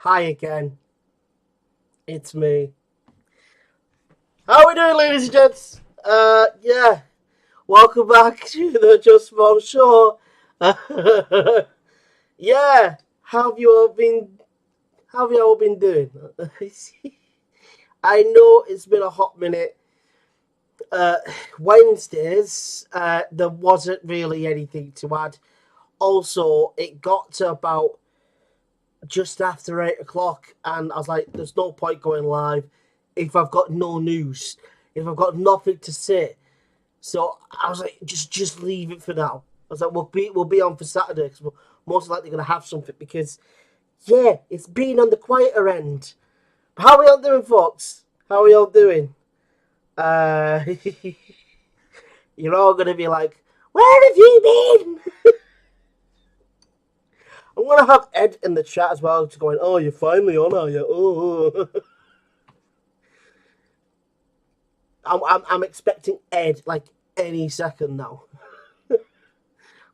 Hi again. It's me. How are we doing, ladies and gents? Yeah. Welcome back to the Just Mom Show. Yeah. How have you all been? How have you all been doing? I know it's been a hot minute. Uh, Wednesdays, there wasn't really anything to add. Also, it got to about just after 8 o'clock, and I was like, "There's no point going live if I've got no news, if I've got nothing to say." So I was like, "Just leave it for now." I was like, "We'll be on for Saturday because we're most likely going to have something." Because yeah, it's been on the quieter end. How are we all doing, folks? How are we all doing? Uh, you're all going to be like, "Where have you been?" I'm gonna have Ed in the chat as well, just going, "Oh, you're finally on, are you?" Oh. I'm expecting Ed like any second now,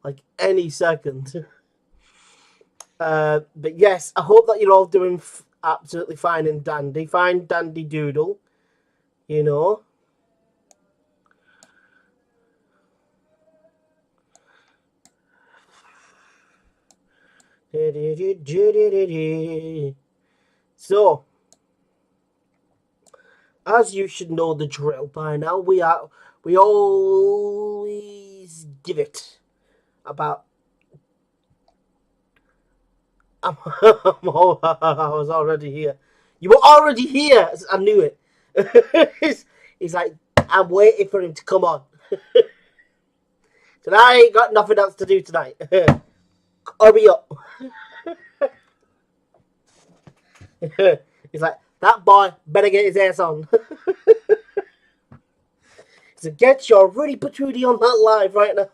like any second. But yes, I hope that you're all doing absolutely fine and dandy, fine dandy doodle. You know. So, as you should know the drill by now, we always give it about. I was already here. You were already here. I knew it. He's like, I'm waiting for him to come on. So I ain't got nothing else to do tonight. Hurry up. He's like, that boy better get his ass on. So get your Rudy Patrudy on that live right now.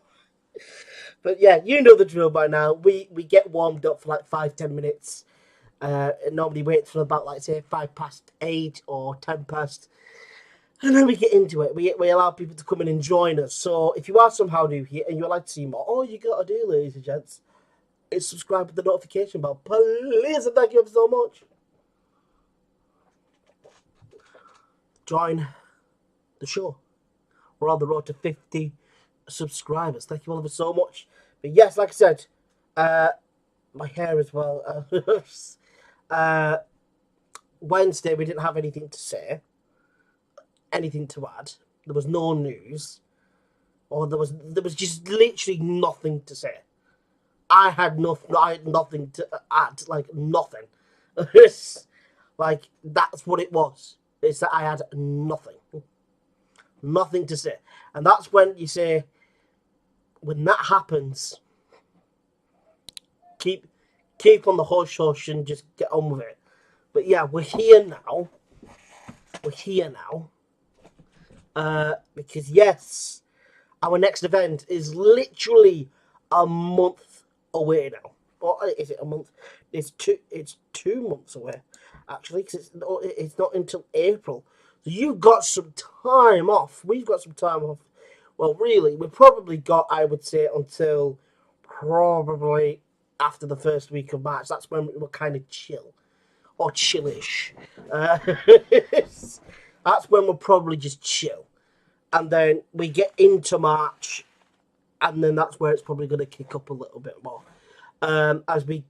But yeah, you know the drill by now. We get warmed up for like 5-10 minutes. And normally wait for about like say 8 or 10 past. And then we get into it. We allow people to come in and join us. So if you are somehow new here and you'd like to see more, all you got to do, ladies and gents, is subscribe with the notification bell. Please and thank you so much. Join the show. We're on the road to 50 subscribers. Thank you all ever so much. But yes, like I said, my hair as well. Wednesday we didn't have anything to say, anything to add. There was no news, or there was just literally nothing to say. I had nothing to add, like nothing. Like that's what it was. It's that I had nothing to say, and that's when you say, when that happens, keep on the hush hush and just get on with it. But yeah, we're here now. We're here now. Because yes, our next event is literally a month away now. Or is it a month? It's 2 months away, actually, because it's not until April. So you've got some time off. We've got some time off. Well, really, we've probably got, I would say, until probably after the first week of March. That's when we're kind of chill. Or chillish. That's when we'll probably just chill. And then we get into March, and then that's where it's probably going to kick up a little bit more. As we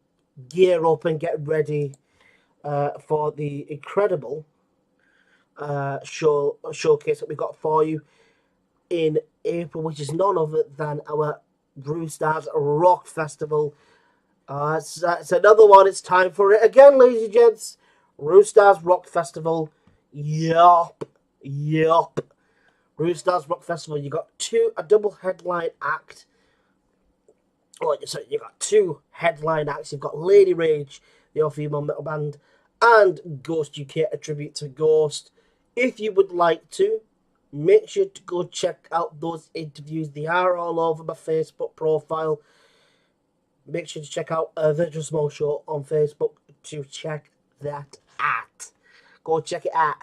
gear up and get ready for the incredible showcase that we got for you in April, which is none other than our Brewstars Rock Festival. It's another one. It's time for it again, ladies and gents. Roosters Rock Festival. Yup. Roosters Rock Festival. You got a double headline act. Oh, sorry, you got two headline acts. You've got Lady Rage, the all-female metal band, and Ghost UK, a tribute to Ghost. If you would like to, make sure to go check out those interviews. They are all over my Facebook profile. Make sure to check out The Just Small Show on Facebook to check that out. Go check it out.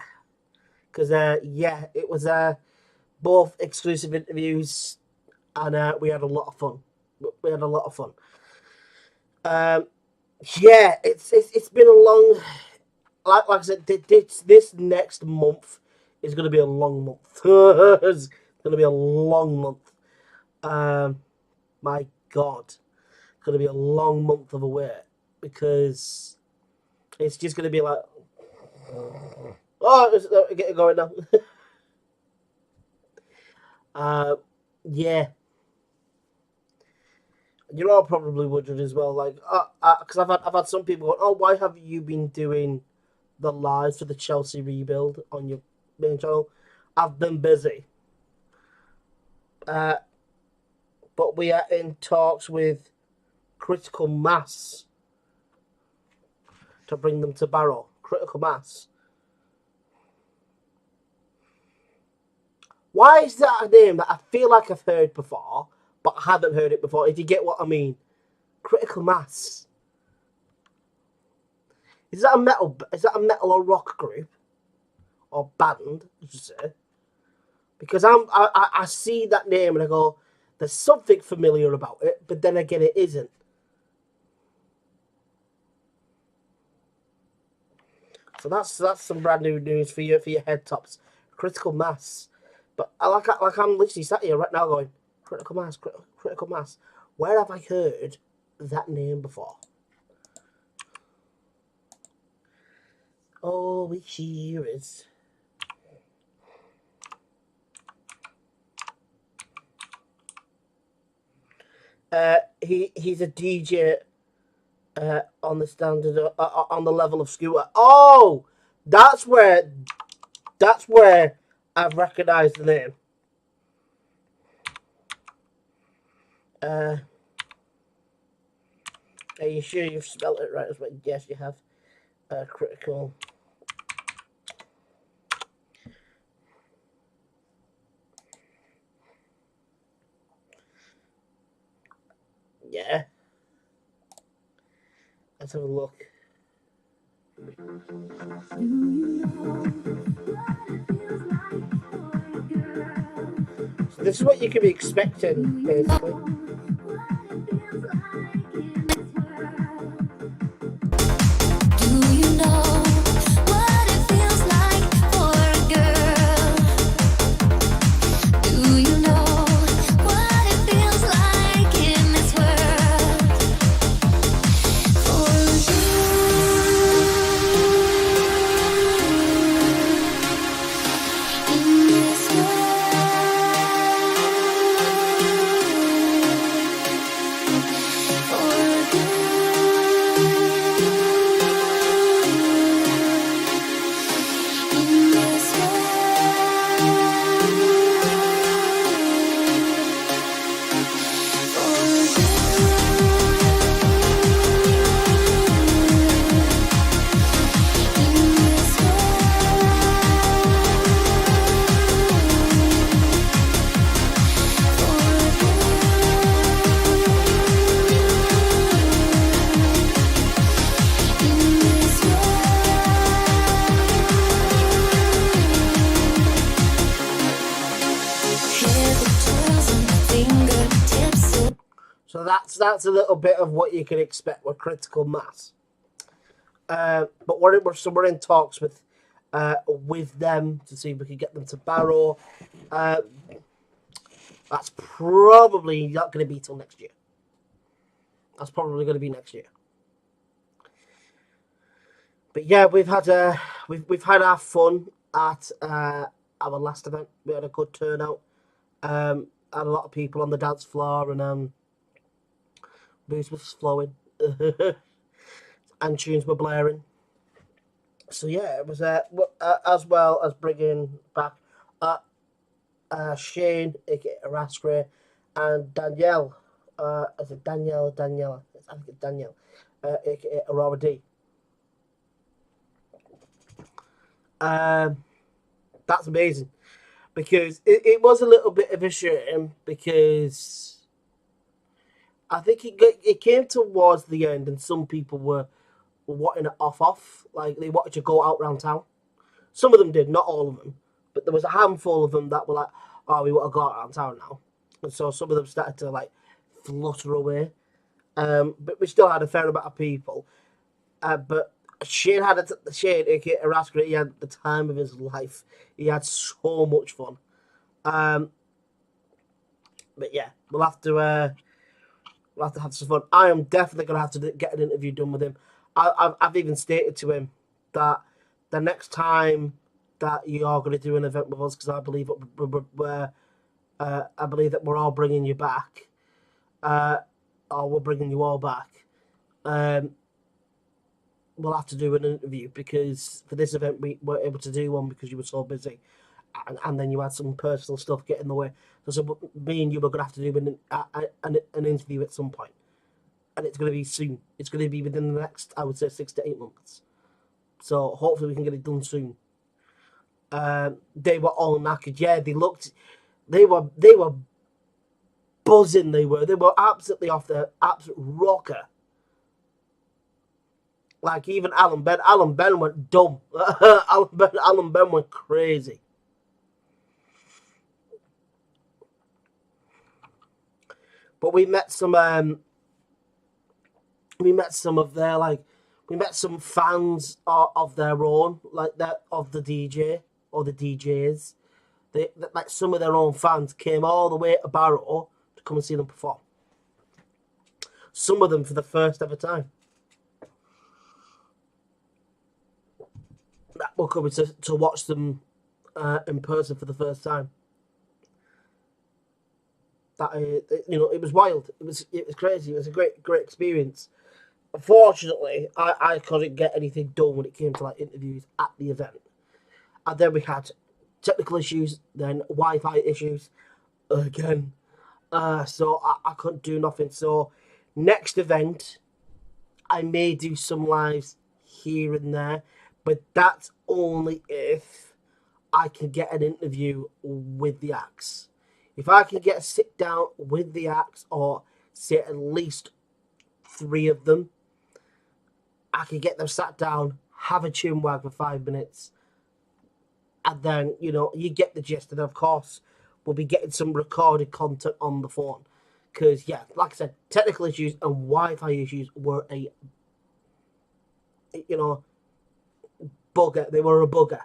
Because, yeah, it was both exclusive interviews, and we had a lot of fun. Yeah, it's been a long, like I said, this next month is going to be a long month. It's going to be a long month. Um, my God, it's going to be a long month of a wait because it's just going to be like, oh, get it going now. uh, yeah, you know, I'm probably wondering as well, like, because I've had some people go, oh, why have you been doing the lives for the Chelsea rebuild on your main channel? I've been busy. Uh, but we are in talks with Critical Mass to bring them to Barrow. Critical Mass. Why is that a name that I feel like I've heard before, but I haven't heard it before? If you get what I mean, Critical Mass. Is that a metal? Is that a metal or rock group or band? I should say. Because I see that name and I go, there's something familiar about it, but then again, it isn't. So that's some brand new news for your head tops. Critical Mass. But like I'm literally sat here right now going, Critical Mass, Critical Mass. Where have I heard that name before? All we hear is he's a DJ on the standard on the level of Scooter. Oh, that's where I've recognised the name. Are you sure you've spelled it right as well? Yes, you have. Critical. Yeah. Let's have a look. So this is what you can be expecting, basically. So that's a little bit of what you can expect with Critical Mass. But we're in talks with them to see if we can get them to Barrow. That's probably not going to be till next year. That's probably going to be next year. But yeah, we've had our fun at our last event. We had a good turnout. Had a lot of people on the dance floor, and booze was flowing, and tunes were blaring. So yeah, it was as well as bringing back Shane, aka Raskray, and Danielle. Is it Danielle or Daniela? I think it's Danielle, aka Aurora D. That's amazing because it was a little bit of a shame because I think it came towards the end and some people were wanting it off. Like they wanted to go out around town. Some of them did, not all of them. But there was a handful of them that were like, oh, we want to go out around town now. And so some of them started to like flutter away. But we still had a fair amount of people. But Shane, aka Araskar, he had the time of his life. He had so much fun. Um, but yeah, we'll have to have some fun. I am definitely gonna have to get an interview done with him. I've even stated to him that the next time that you are going to do an event with us, because I believe I believe that we're all bringing you back, uh, or we're bringing you all back. Um, we'll have to do an interview because for this event we weren't able to do one because you were so busy, and then you had some personal stuff get in the way. So me and you were going to have to do an interview at some point, and it's going to be soon. It's going to be within the next, I would say, 6 to 8 months. So hopefully we can get it done soon. They were all knackered. Yeah, they were buzzing. They were absolutely off their absolute rocker. Like even Alan Ben went dumb. Alan Ben went crazy. But we met some of their we met some fans of their own, like that of the DJ or the DJs. Like some of their own fans came all the way to Barrow to come and see them perform. Some of them for the first ever time. That were coming to watch them in person for the first time. That it was wild. It was crazy. It was a great experience. Unfortunately, I couldn't get anything done when it came to like interviews at the event. And then we had technical issues, then Wi-Fi issues again. So I couldn't do nothing. So next event, I may do some lives here and there, but that's only if I can get an interview with the acts. If I can get a sit down with the acts, or say at least 3 of them, I can get them sat down, have a chinwag for 5 minutes, and then, you get the gist. And of course, we'll be getting some recorded content on the phone. Because, yeah, like I said, technical issues and Wi-Fi issues were you know, bugger. They were a bugger.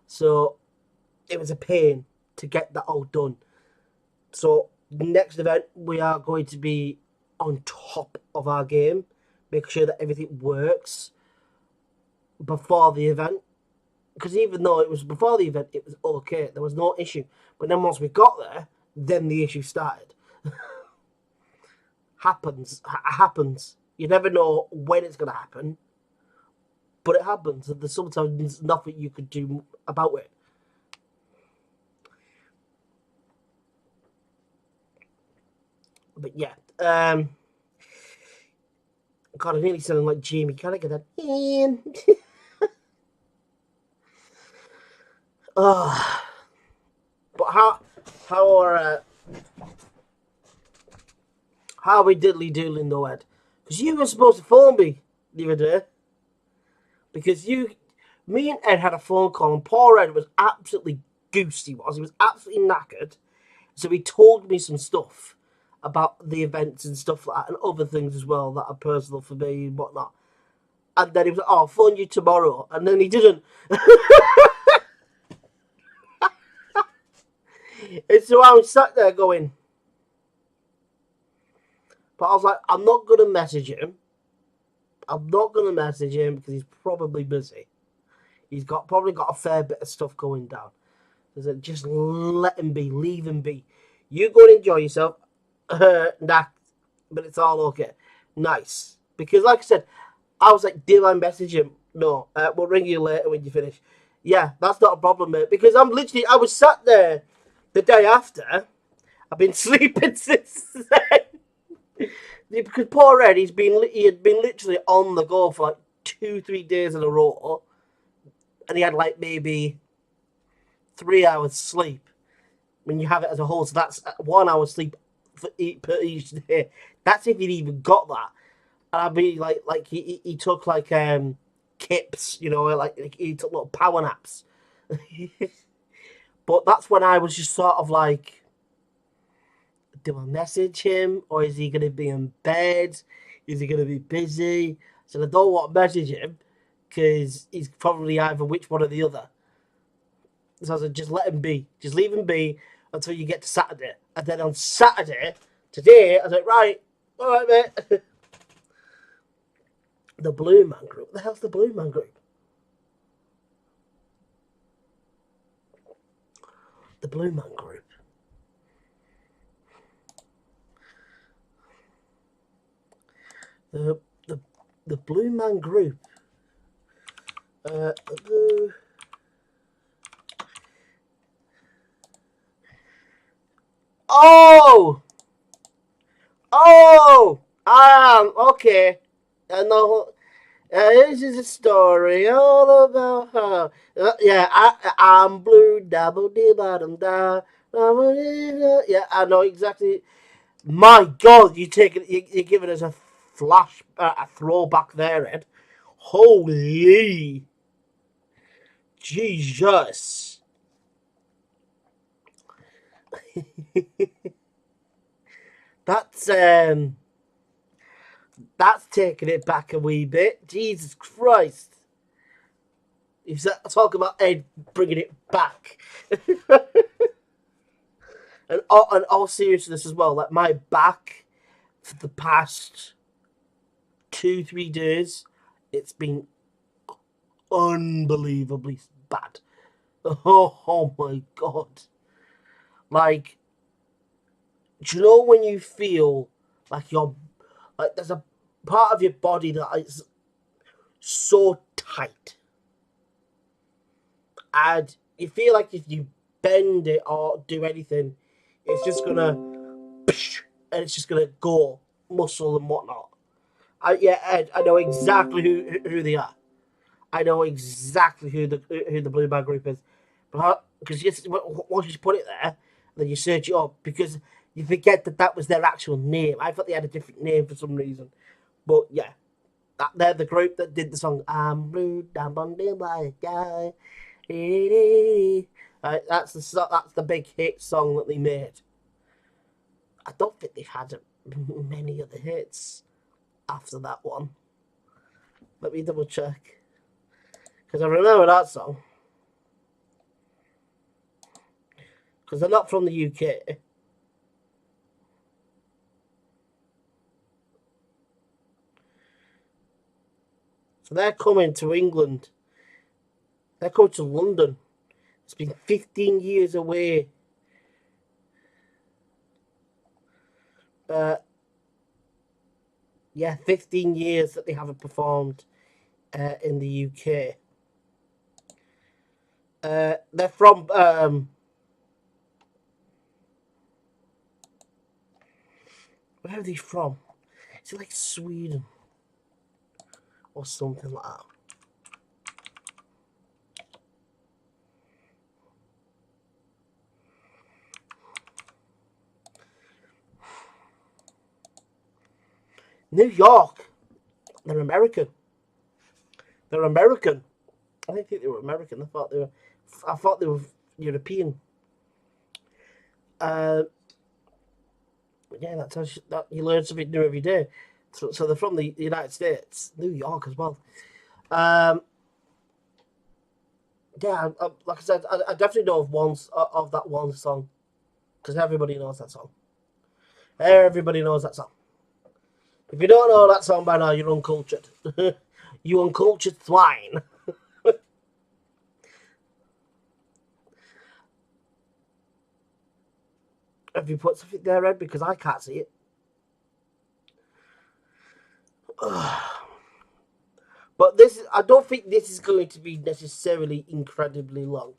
So, it was a pain to get that all done. So, next event, we are going to be on top of our game. Make sure that everything works before the event. Because even though it was before the event, it was okay. There was no issue. But then once we got there, then the issue started. Happens. You never know when it's going to happen. But it happens. And there's sometimes nothing you could do about it. But yeah. God, I nearly sounded like Jamie. Can I get that in? Oh. But how are we diddly doodling though, Ed? Because you were supposed to phone me the other day. Because me and Ed had a phone call, and poor Ed was absolutely goosed. He was absolutely knackered. So he told me some stuff about the events and stuff like that, and other things as well that are personal for me and whatnot. And then he was like, "Oh, I'll phone you tomorrow," and then he didn't. And so I was sat there going, but I was like, I'm not going to message him. I'm not going to message him because he's probably busy. He's probably got a fair bit of stuff going down. So just let him be, leave him be. You go and enjoy yourself. Nah, but it's all okay. Nice. Because like I said, I was like, did I message him? No, we'll ring you later when you finish. Yeah, that's not a problem, mate. Because I was sat there the day after. I've been sleeping since then. Because poor Ed, he had been literally on the go for like 2-3 days in a row. And he had like maybe 3 hours sleep. When you have it as a whole, so that's 1 hour sleep per each day. That's if he'd even got that. And I'd be like he took like kips, like he took little power naps. But that's when I was just sort of like, do I message him, or is he going to be in bed? Is he going to be busy? So I don't want to message him because he's probably either which one or the other. So I said, just let him be. Just leave him be until you get to Saturday. And then on Saturday, today, I said, right, all right, mate. The Blue Man Group. What the hell's the Blue Man Group? The Blue Man Group. The Blue Man Group. The Blue. Oh! Oh! Okay. I know. This is a story all about her. Yeah, I'm blue, double D bottom down. Yeah, I know exactly. My God, you're giving us a flash, a throwback there, Ed. Holy Jesus! That's that's taking it back a wee bit. Jesus Christ! You talk about Ed bringing it back. And all seriousness as well, like my back for the past 2-3 days, it's been unbelievably bad. Oh my God! Like, do you know when you feel like you're like there's a part of your body that is so tight, and you feel like if you bend it or do anything, it's just gonna and it's just gonna go muscle and whatnot. Yeah, Ed, I know exactly who they are. I know exactly who the Blue Bag Group is, but because once you put it there, then you search it up because you forget that was their actual name. I thought they had a different name for some reason, but yeah, they're the group that did the song "I'm Blue, I'm Bonded by a Guy." That's the big hit song that they made. I don't think they've had many other hits after that one. Let me double check. Because I remember that song. Because they're not from the UK. So they're coming to England. They're coming to London. It's been 15 years away. Yeah, 15 years that they haven't performed in the UK. They're from where are they from? Is it like Sweden or something like that? New York. They're American. They're American. I didn't think they were American. I thought they were European. Uh, yeah, that you learn something new every day. So they're from the United States, New York as well. Um, yeah, like I said, I definitely know of that one song because everybody knows that song. Everybody knows that song. If you don't know that song by now, you're uncultured. You uncultured swine. Have you put something there, Ed? Because I can't see it. But I don't think this is going to be necessarily incredibly long.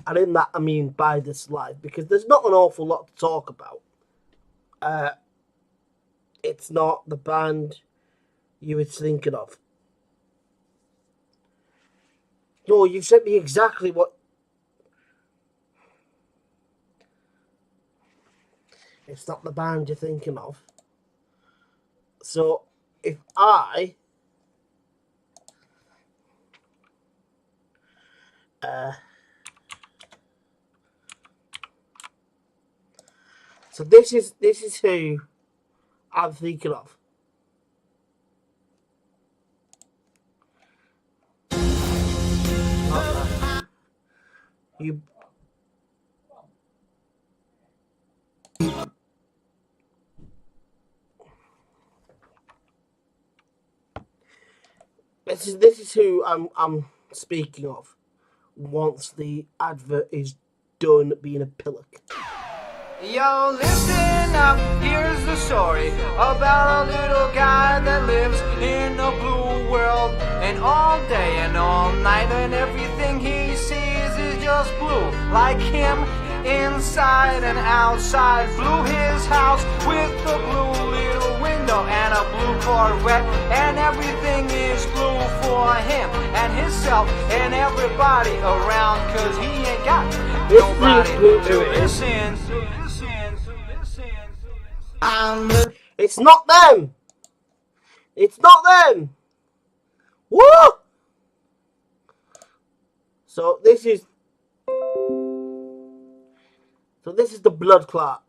And in that, I mean by this live, because there's not an awful lot to talk about. It's not the band you were thinking of. No, you've sent me exactly what. It's not the band you're thinking of. So, if I. So this is who I'm thinking of. You. This is who I'm speaking of. Once the advert is done being a pillock. Yo, listen up, here's the story about a little guy that lives in a blue world. And all day and all night and everything he sees is just blue. Like him, inside and outside. Blue his house with a blue little window and a blue Corvette. And everything is blue for him and himself and everybody around. Cause he ain't got nobody to listen. It's not them. It's not them. Woo! So this is the blood clot.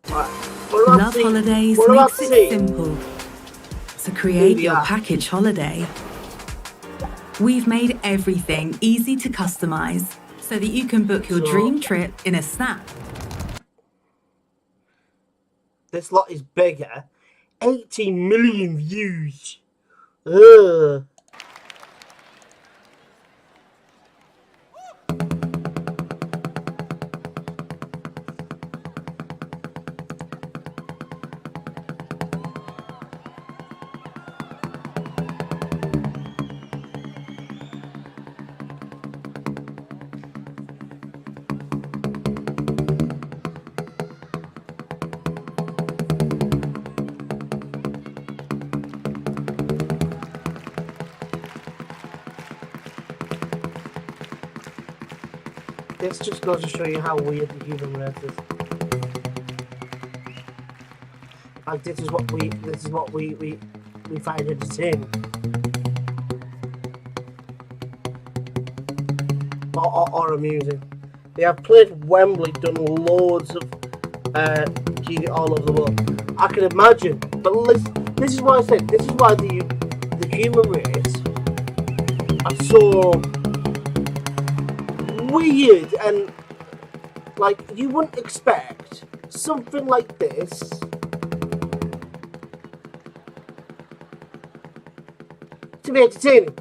Right. Love Holidays makes it simple to create your package holiday. We've made everything easy to customize so that you can book your dream trip in a snap. This lot is bigger. 18 million views. Ugh. This just goes to show you how weird the human race is. Like this is what we find entertaining. Or amusing. They have played Wembley, done loads of GD all over the world. I can imagine, but this is why I said this is why the human race are so weird, and like you wouldn't expect something like this to be entertaining.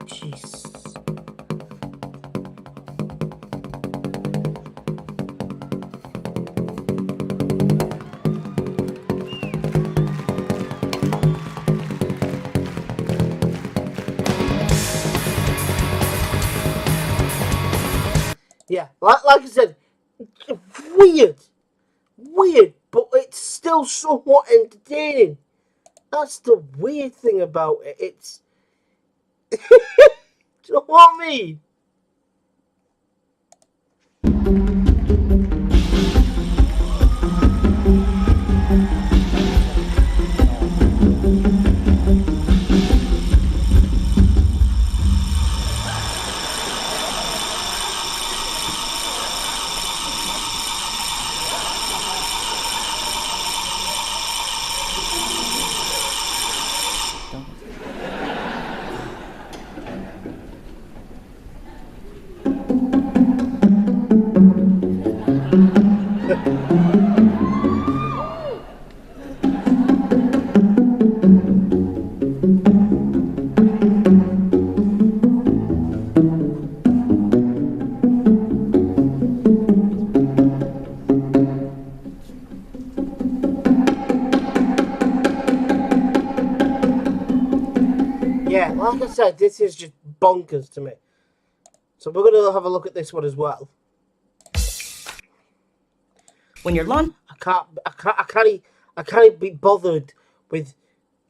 Jeez. Yeah, like I said, weird, but it's still somewhat entertaining. That's the weird thing about it. It's, do you know what I mean? Yeah, like I said, this is just bonkers to me. So we're going to have a look at this one as well. When you're long, I can't be bothered with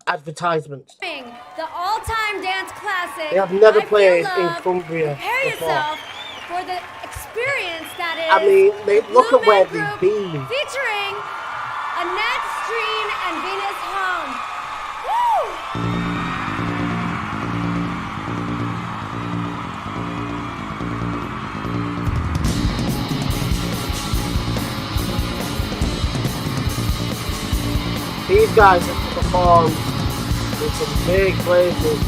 advertisements. The all-time dance classic. They have never I played Feel in Love. Cumbria Prepare before. yourself for the experience that I mean, the look Blue at where Man they've Group been. featuring Annette Streen and Venus Hung. Woo! These guys have performed in some big places.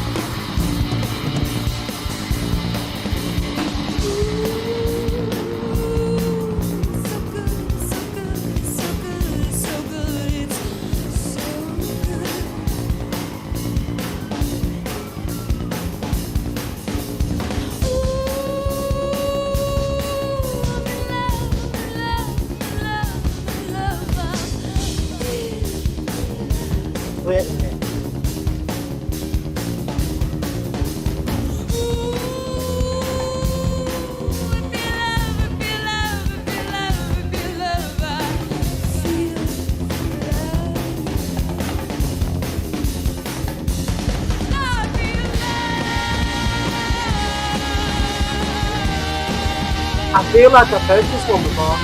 Wait a minute. I feel like I've heard this one before.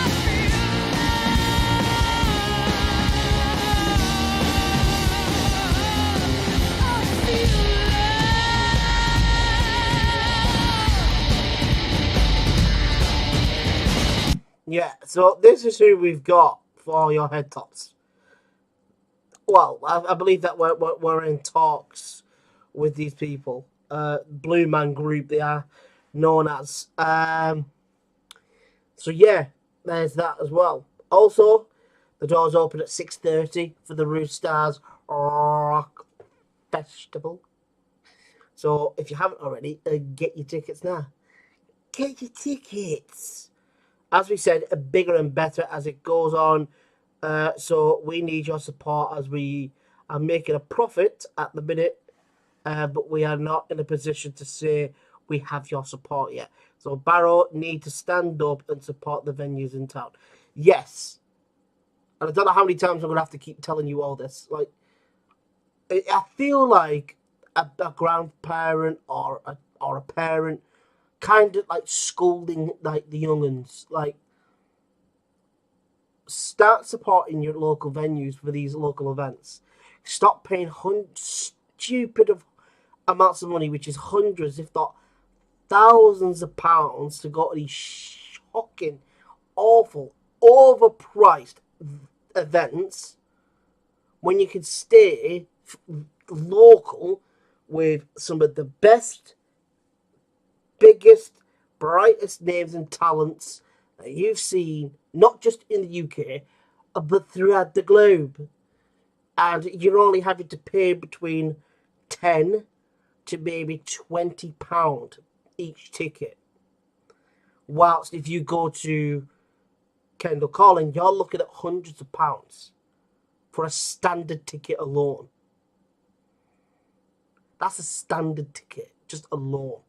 Yeah, so this is who we've got for your head tops. Well, I believe that we're in talks with these people. Blue Man Group, they are known as. So yeah, there's that as well. Also, the doors open at 6:30 for the Roof Stars Rock Festival. So if you haven't already, get your tickets now. Get your tickets. As we said, bigger and better as it goes on. So we need your support as we are making a profit at the minute. But we are not in a position to say we have your support yet. So Barrow need to stand up and support the venues in town. Yes. And I don't know how many times I'm going to have to keep telling you all this. Like, I feel like a grandparent or a parent kind of like scolding like the young'uns. Like, start supporting your local venues for these local events. Stop paying stupid amounts of money, which is hundreds, if not thousands of pounds, to go to these shocking, awful, overpriced events when you can stay local with some of the best, biggest, brightest names and talents that you've seen, not just in the UK, but throughout the globe. And you're only having to pay between 10 to maybe £20 each ticket. Whilst if you go to Kendall Calling, you're looking at hundreds of pounds for a standard ticket alone. That's a standard ticket, just alone.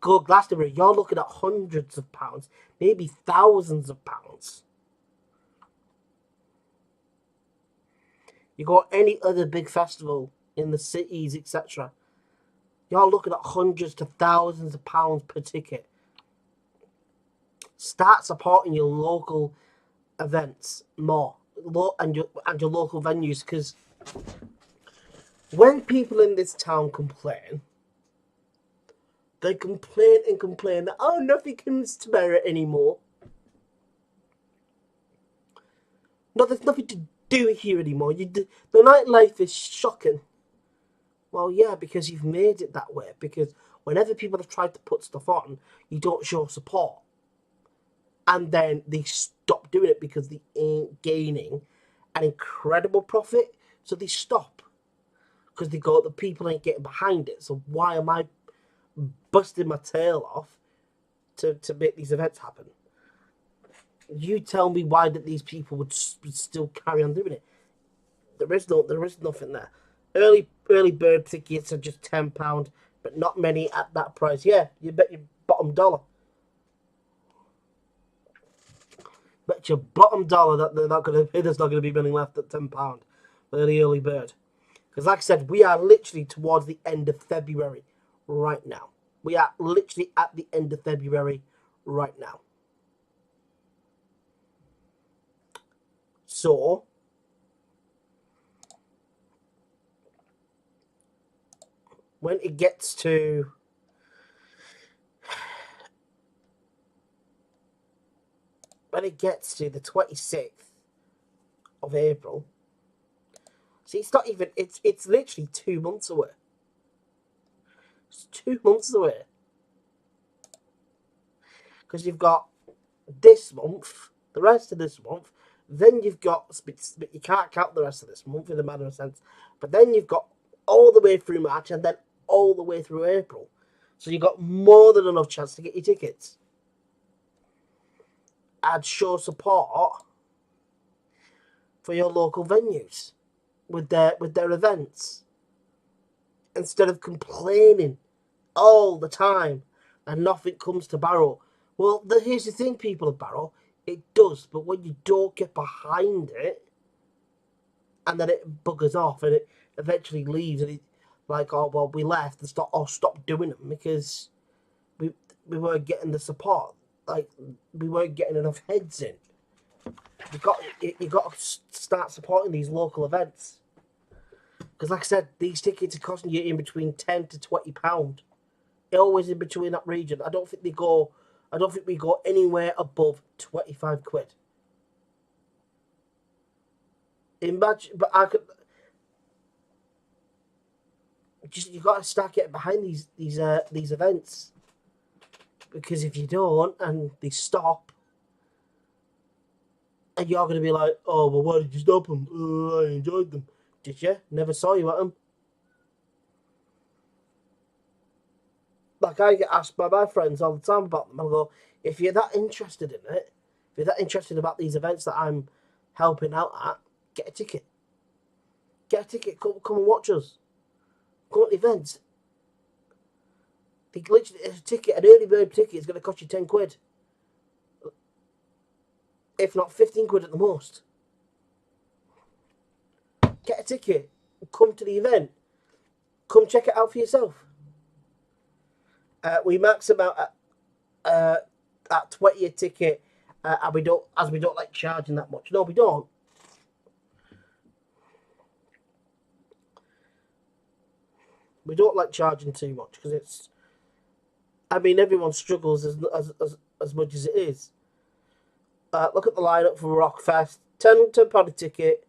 Go Glastonbury, you're looking at hundreds of pounds, maybe thousands of pounds. You go any other big festival in the cities, etc. You're looking at hundreds to thousands of pounds per ticket. Start supporting your local events more, and your local venues, because when people in this town complain, they complain and complain that, oh, nothing comes to Barrett anymore. No, there's nothing to do here anymore. The nightlife is shocking. Well, yeah, because you've made it that way. Because whenever people have tried to put stuff on, you don't show support. And then they stop doing it because they ain't gaining an incredible profit. So they stop. Because they go, the people ain't getting behind it. So why am I busting my tail off to make these events happen? You tell me why that these people would still carry on doing it. There is nothing there. Early bird tickets are just £10, but not many at that price. Yeah, you bet your bottom dollar. Bet your bottom dollar that there's not going to be many left at £10 for the early bird. Because like I said, we are literally towards the end of February right now. We are literally at the end of February right now. So when it gets to the 26th of April, see, it's not even, it's literally 2 months away. It's 2 months away. Because you've got this month, the rest of this month, then you've got, but you can't count the rest of this month in a manner of sense, but then you've got all the way through March and then all the way through April. So you've got more than enough chance to get your tickets. And show support for your local venues with their events. Instead of complaining all the time and nothing comes to Barrow. Well, here's the thing, people of Barrow. It does, but when you don't get behind it, and then it buggers off, and it eventually leaves, and it's like, oh, well, we left and stop doing them because we weren't getting the support. Like, we weren't getting enough heads in. You got to start supporting these local events. Because, like I said, these tickets are costing you in between £10 to £20. They're always in between that region. I don't think we go anywhere above 25 quid. Imagine, but I could just, you got to start getting behind these events, because if you don't and they stop, and you're going to be like, oh, well, why did you stop them? Oh, I enjoyed them. Did you? Never saw you at them. Like, I get asked by my friends all the time about them. I go, if you're that interested in it, if you're that interested about these events that I'm helping out at, get a ticket. Get a ticket. Come and watch us. Come at the events. Literally, a ticket, an early bird ticket is going to cost you 10 quid. If not 15 quid at the most. Get a ticket. Come to the event. Come check it out for yourself. We max them out at 20 a ticket, and we don't like charging that much. No, we don't. We don't like charging too much because it's. I mean, everyone struggles as much as it is. Look at the lineup for Rockfest. £10 a ticket,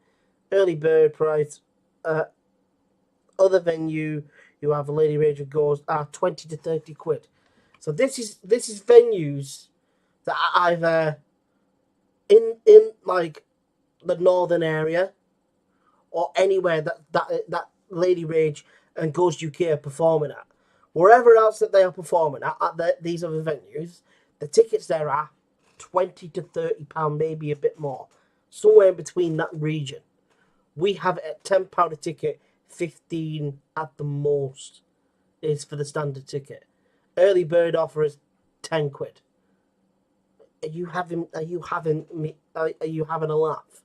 early bird price. Other venue you have a Lady Rage of Ghost are 20 to 30 quid. So this is venues that are either in like the northern area or anywhere that Lady Rage and Ghost UK are performing at. Wherever else that they are performing at these other venues, the tickets there are £20 to £30, maybe a bit more, somewhere in between that region. We have it at £10 a ticket. 15 at the most is for the standard ticket. Early bird offer is 10 quid. Are you having a laugh?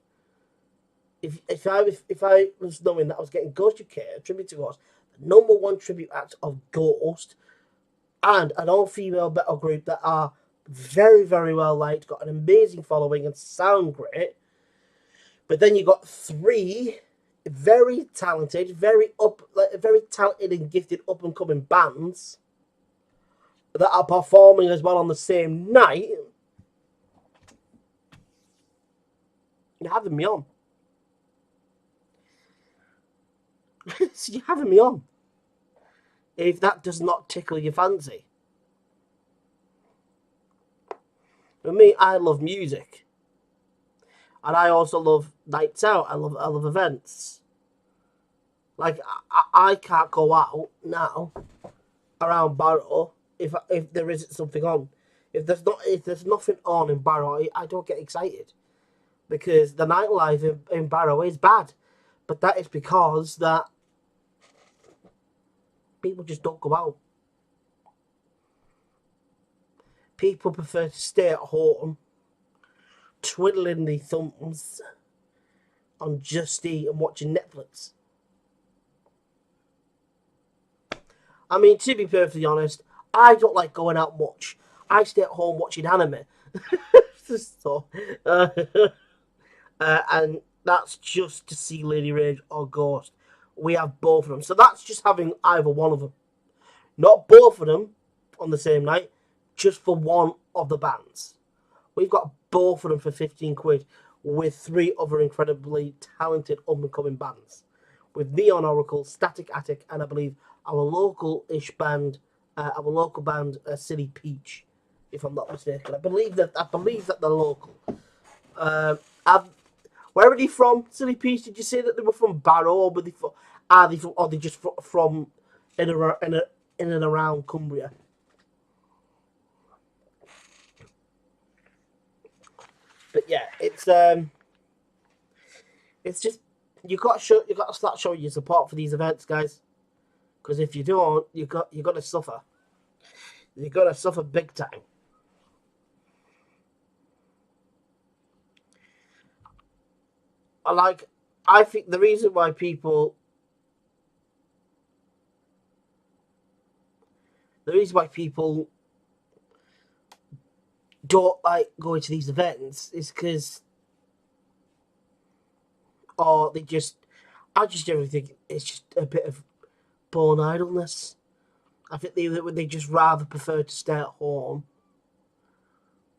If I was knowing that I was getting Ghost UK, a tribute to Ghost, the #1 tribute act of Ghost, and an all-female metal group that are very, very well liked, got an amazing following and sound great, but then you got 3 very talented, very talented and gifted up and coming bands that are performing as well on the same night. You're having me on. So you're having me on. If that does not tickle your fancy. For me, I love music. And I also love nights out. I love events. Like, I can't go out now around Barrow if there isn't something on. If there's nothing on in Barrow, I don't get excited, because the nightlife in Barrow is bad. But that is because that people just don't go out. People prefer to stay at home, twiddling their thumbs on Just Eat and watching Netflix. I mean, to be perfectly honest, I don't like going out much. I stay at home watching anime. So, and that's just to see Lady Rage or Ghost. We have both of them, so that's just having either one of them, not both of them on the same night, just for one of the bands. We've got both of them for 15 quid with 3 other incredibly talented up-and-coming bands. With Neon Oracle, Static Attic, and I believe our local-ish band, Silly Peach, if I'm not mistaken. I believe that they're local. Where are they from, Silly Peach? Did you say that they were from Barrow, or are they just from in and around Cumbria? But yeah, it's just you got to start showing your support for these events, guys. Because if you don't, you got to suffer. You got to suffer big time. I think the reason why people don't like going to these events is because, or I just generally think it's just a bit of born idleness. I think they just rather prefer to stay at home,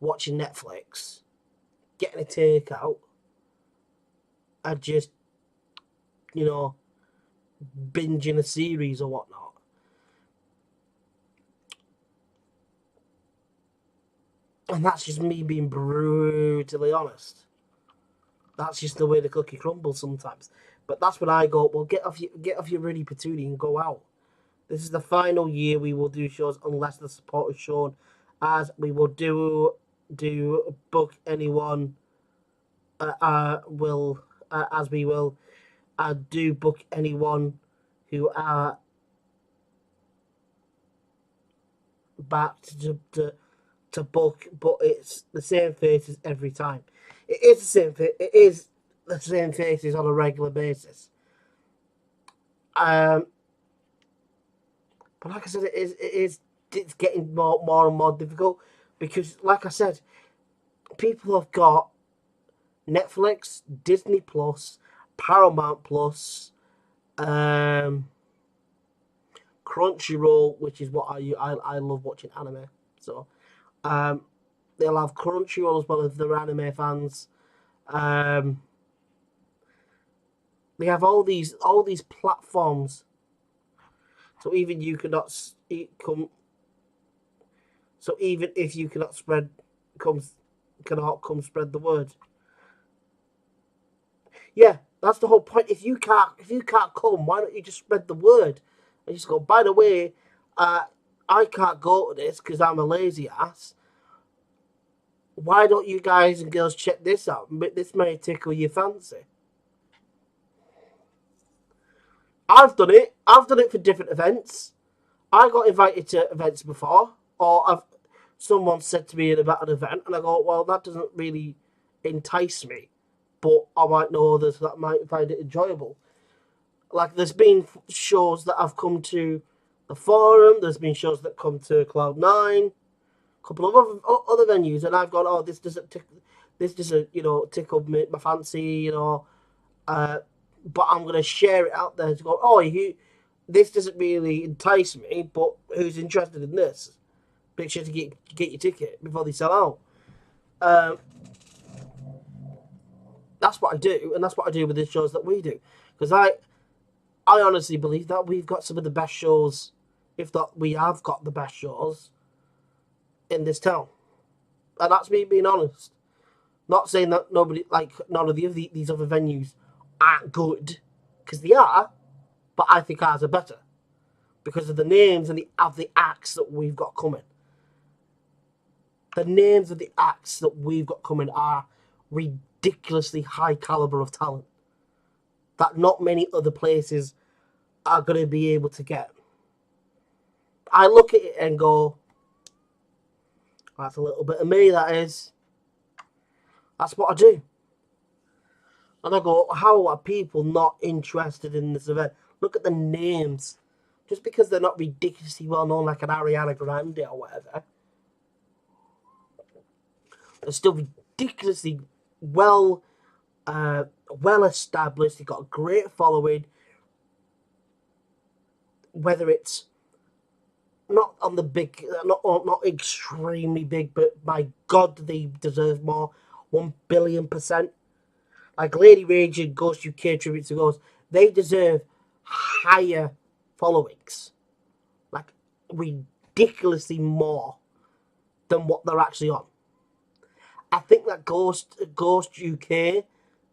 watching Netflix, getting a takeout, and just, binging a series or whatnot. And that's just me being brutally honest. That's just the way the cookie crumbles sometimes. But that's when I go, well, get off your Rudy Patootie and go out. This is the final year we will do shows unless the support is shown, as we will do book anyone. As we will do book anyone who are back to book, but it's the same faces every time. It is the same faces on a regular basis. But like I said, it's getting more and more difficult because, like I said, people have got Netflix, Disney Plus, Paramount Plus, Crunchyroll, which is what I love watching anime. So they'll have Crunchyroll as well as their anime fans. They have all these platforms. So even you cannot come. So even if you cannot spread spread the word. Yeah, that's the whole point. If you can't come, why don't you just spread the word and just go? By the way, I can't go to this because I'm a lazy ass. Why don't you guys and girls check this out? This may tickle your fancy. I've done it. I've done it for different events. I got invited to events before, or someone said to me about an event, and I go, well, that doesn't really entice me, but I might know others that might find it enjoyable. Like, there's been shows that I've come to the Forum, there's been shows that come to Cloud9, a couple of other venues, and I've gone, oh, this doesn't tickle my fancy, but I'm going to share it out there to go, oh, this doesn't really entice me, but who's interested in this? Make sure to get your ticket before they sell out. That's what I do, and that's what I do with the shows that we do. Because I honestly believe that we've got some of the best shows, if not we have got the best shows in this town. And that's me being honest. Not saying that none of these other venues aren't good, because they are, but I think ours are better because of the names and the acts that we've got coming. The names of the acts that we've got coming are ridiculously high caliber of talent that not many other places are going to be able to get. I look at it and go, that's a little bit of me, that is. That's what I do. And I go, how are people not interested in this event? Look at the names. Just because they're not ridiculously well known like an Ariana Grande or whatever, they're still ridiculously well well established. They've got a great following. Whether it's not on the big, not extremely big, but my God, they deserve more. 1,000,000,000%. Like Lady Rage and Ghost UK tribute to Ghost, they deserve higher followings. Like ridiculously more than what they're actually on. I think that Ghost UK,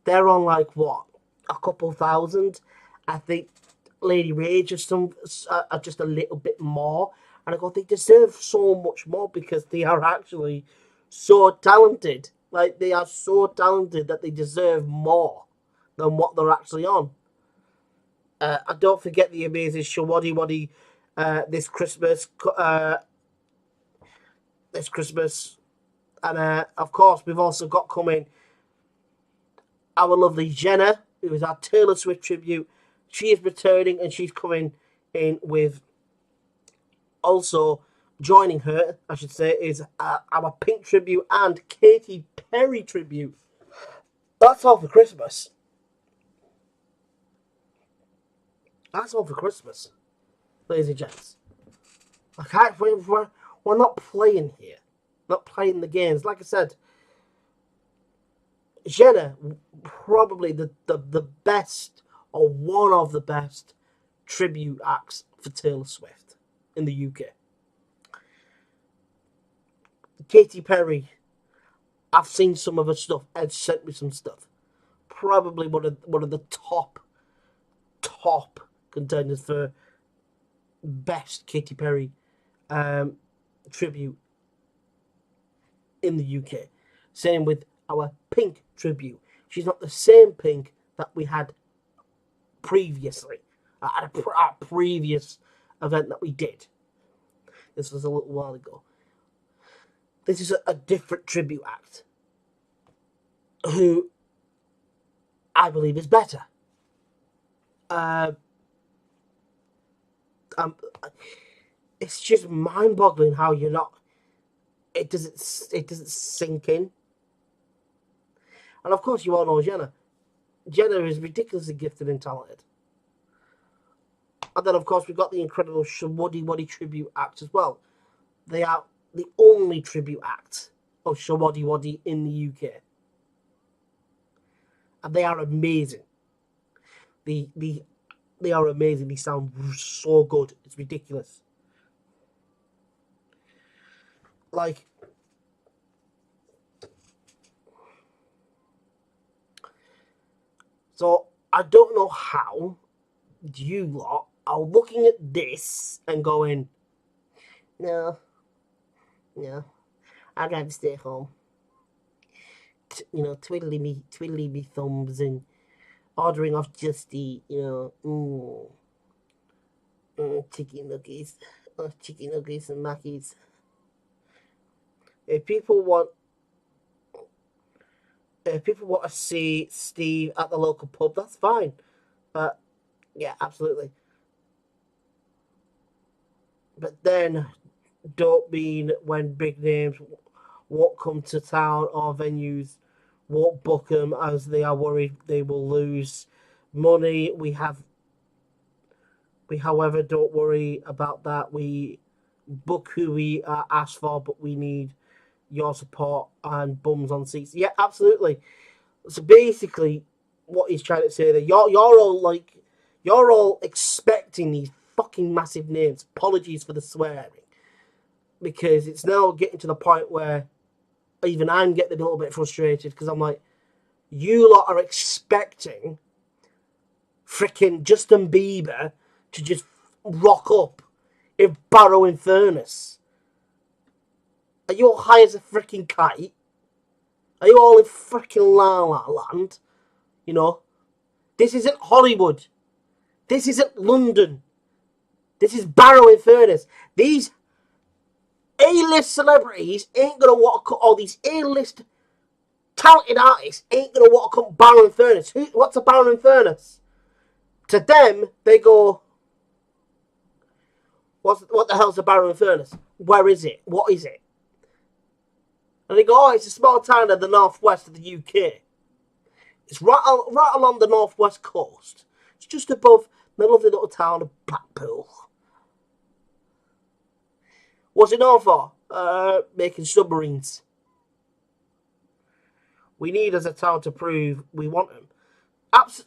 they're on like what, a couple thousand. I think Lady Rage are just a little bit more, and I go, they deserve so much more because they are actually so talented. Like they are so talented that they deserve more than what they're actually on. And don't forget the amazing Shawadi Wadi this Christmas. And of course, we've also got coming our lovely Jenna, who is our Taylor Swift tribute. She is returning, and she's coming in with also joining her, I should say, is our Pink tribute and Katy Perry tribute. That's all for Christmas. That's all for Christmas, ladies and gents. We're not playing here. Not playing the games. Like I said, Jenna, probably the best, or one of the best, tribute acts for Taylor Swift in the UK. Katy Perry, I've seen some of her stuff. Ed sent me some stuff. Probably one of the top contenders for best Katy Perry tribute in the UK. Same with our Pink tribute. She's not the same Pink that we had previously at a previous event that we did. This was a little while ago. This is a different tribute act who I believe is better. It's just mind-boggling how you're not. It doesn't sink in. And of course, you all know Jenna. Jenna is ridiculously gifted and talented. And then, of course, we've got the incredible Shawadi Wadi tribute act as well. They are the only tribute act of Shawadi Wadi in the UK. And they are amazing. They are amazing. They sound so good. It's ridiculous. Like, so I don't know how you lot are looking at this and going, no, I'd rather stay home. Twiddling me thumbs and ordering off Just Eat, chicken nuggets and Mackies. If people want to see Steve at the local pub, that's fine. But yeah, absolutely. But then don't mean when big names won't come to town or venues, won't book them as they are worried they will lose money. However, don't worry about that. We book who we are asked for, but we need your support and bums on seats. Yeah, absolutely. So basically, what he's trying to say there, you're all expecting these fucking massive names. Apologies for the swearing, because it's now getting to the point where even I'm getting a little bit frustrated, because I'm like, you lot are expecting freaking Justin Bieber to just rock up in Barrow-in-Furness. Are you all high as a freaking kite? Are you all in freaking La La Land? This isn't Hollywood. This isn't London. This is Barrow-in-Furness. These A-list celebrities ain't gonna want to cut. All these A-list talented artists ain't gonna want to come Barrow-in-Furness. What's a Barrow-in-Furness? To them, they go, what the hell's a Barrow-in-Furness? Where is it? What is it? And they go, oh, it's a small town in the northwest of the UK. It's right along the northwest coast. It's just above the lovely little town of Blackpool. What's it known for? Making submarines. We need as a town to prove we want them. That's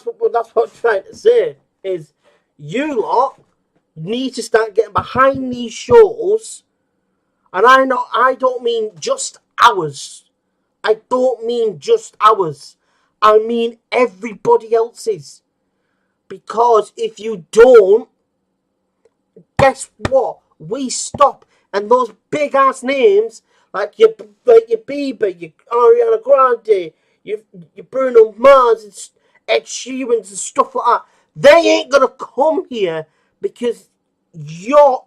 what I'm trying to say. Is you lot need to start getting behind these shows, and I don't mean just ours. I don't mean just ours. I mean everybody else's. Because if you don't, guess what? We stop, and those big ass names like your Bieber, your Ariana Grande, your Bruno Mars, and Ed Sheeran's and stuff like that. They ain't gonna come here because your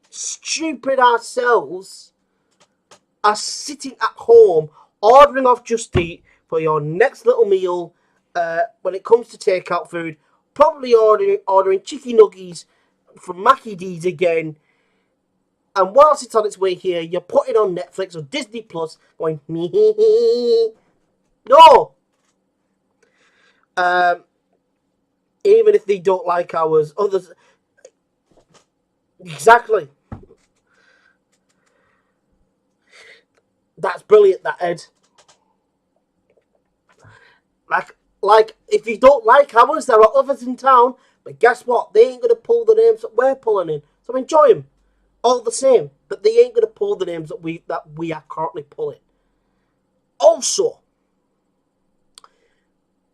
stupid ourselves are sitting at home ordering off Just Eat for your next little meal. When it comes to takeout food, probably ordering chicken nuggies from Mackie D's again. And whilst it's on its way here, you're putting on Netflix or Disney Plus, going me. No. Even if they don't like ours, others. Exactly. That's brilliant, that Ed. Like, if you don't like ours, there are others in town. But guess what? They ain't gonna pull the names that we're pulling in. So enjoy them, all the same. But they ain't gonna pull the names that we are currently pulling. Also,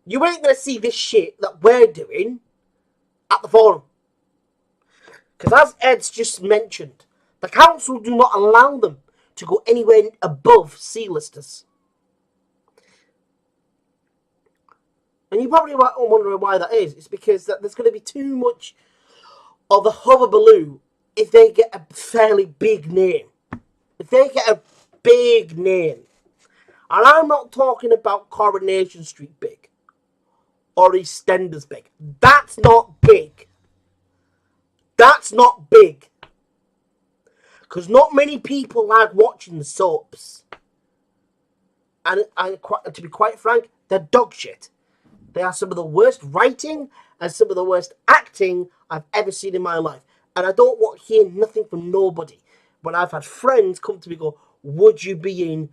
you ain't gonna see this shit that we're doing at the forum. Because as Ed's just mentioned, the council do not allow them to go anywhere above C-listers. And you're probably wondering why that is. It's because there's going to be too much of a hullabaloo if they get a fairly big name. If they get a big name. And I'm not talking about Coronation Street big. Or EastEnders big. That's not big. That's not big. Because not many people like watching the soaps. And to be quite frank, they're dog shit. They are some of the worst writing and some of the worst acting I've ever seen in my life. And I don't want to hear nothing from nobody. When I've had friends come to me and go, would you be in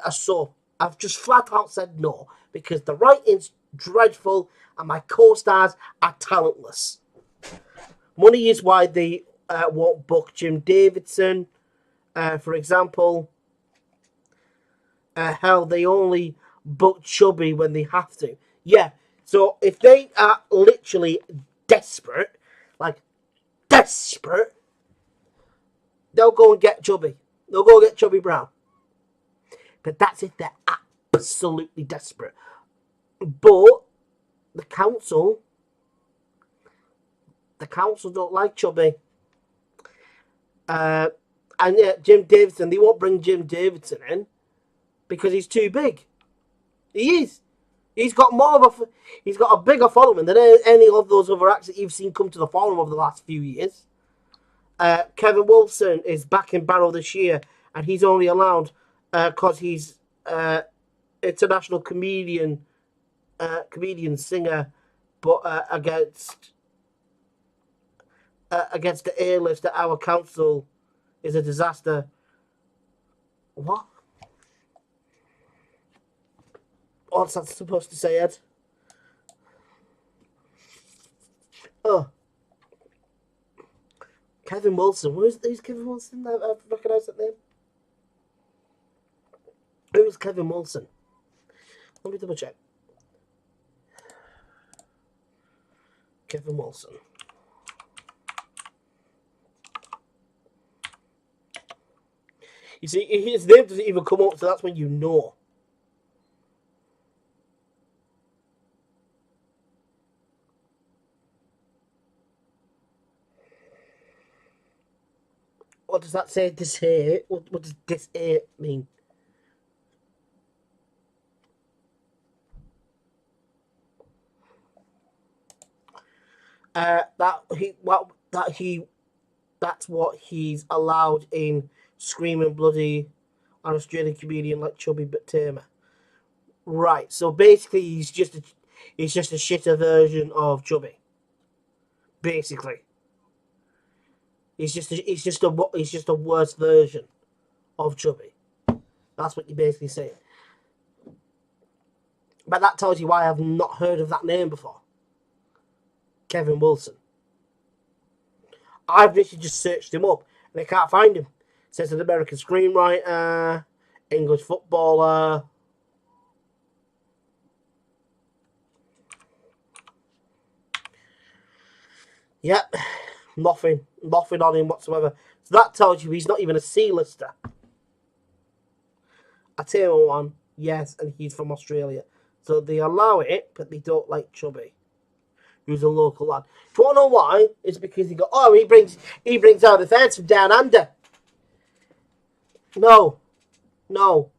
a soap? I've just flat out said no. Because the writing's dreadful and my co-stars are talentless. Money is why they won't book Jim Davidson, for example. Hell, they only book Chubby when they have to. Yeah, so if they are literally desperate, like desperate, they'll go and get Chubby. They'll go get Chubby Brown. But that's if they're absolutely desperate. But the council don't like Chubby. And yeah, Jim Davidson, they won't bring Jim Davidson in because he's too big. He is. He's got a bigger following than any of those other acts that you've seen come to the forum over the last few years. Kevin Wilson is back in Barrow this year, and he's only allowed because he's international comedian singer, but against the A-list at our council is a disaster. What? What's that supposed to say, Ed? Oh. Kevin Wilson. Who's Kevin Wilson? I recognise that name. Who is Kevin Wilson? Let me double check. Kevin Wilson. You see, his name doesn't even come up, so that's when you know. What does that say? This here? What does this here mean? That's what he's allowed in Screaming Bloody, an Australian comedian like Chubby but tamer. Right. So basically, he's just a shitter version of Chubby. Basically, he's just a worse version of Chubby. That's what you're basically saying. But that tells you why I've not heard of that name before. Kevin Wilson. I've literally just searched him up and I can't find him. It says an American screenwriter, English footballer. Yep, nothing on him whatsoever. So that tells you he's not even a C-lister. I tell you one, yes, and he's from Australia. So they allow it, but they don't like Chubby, who's a local lad. Do you want to know why? It's because he brings out the fans from down under. No. And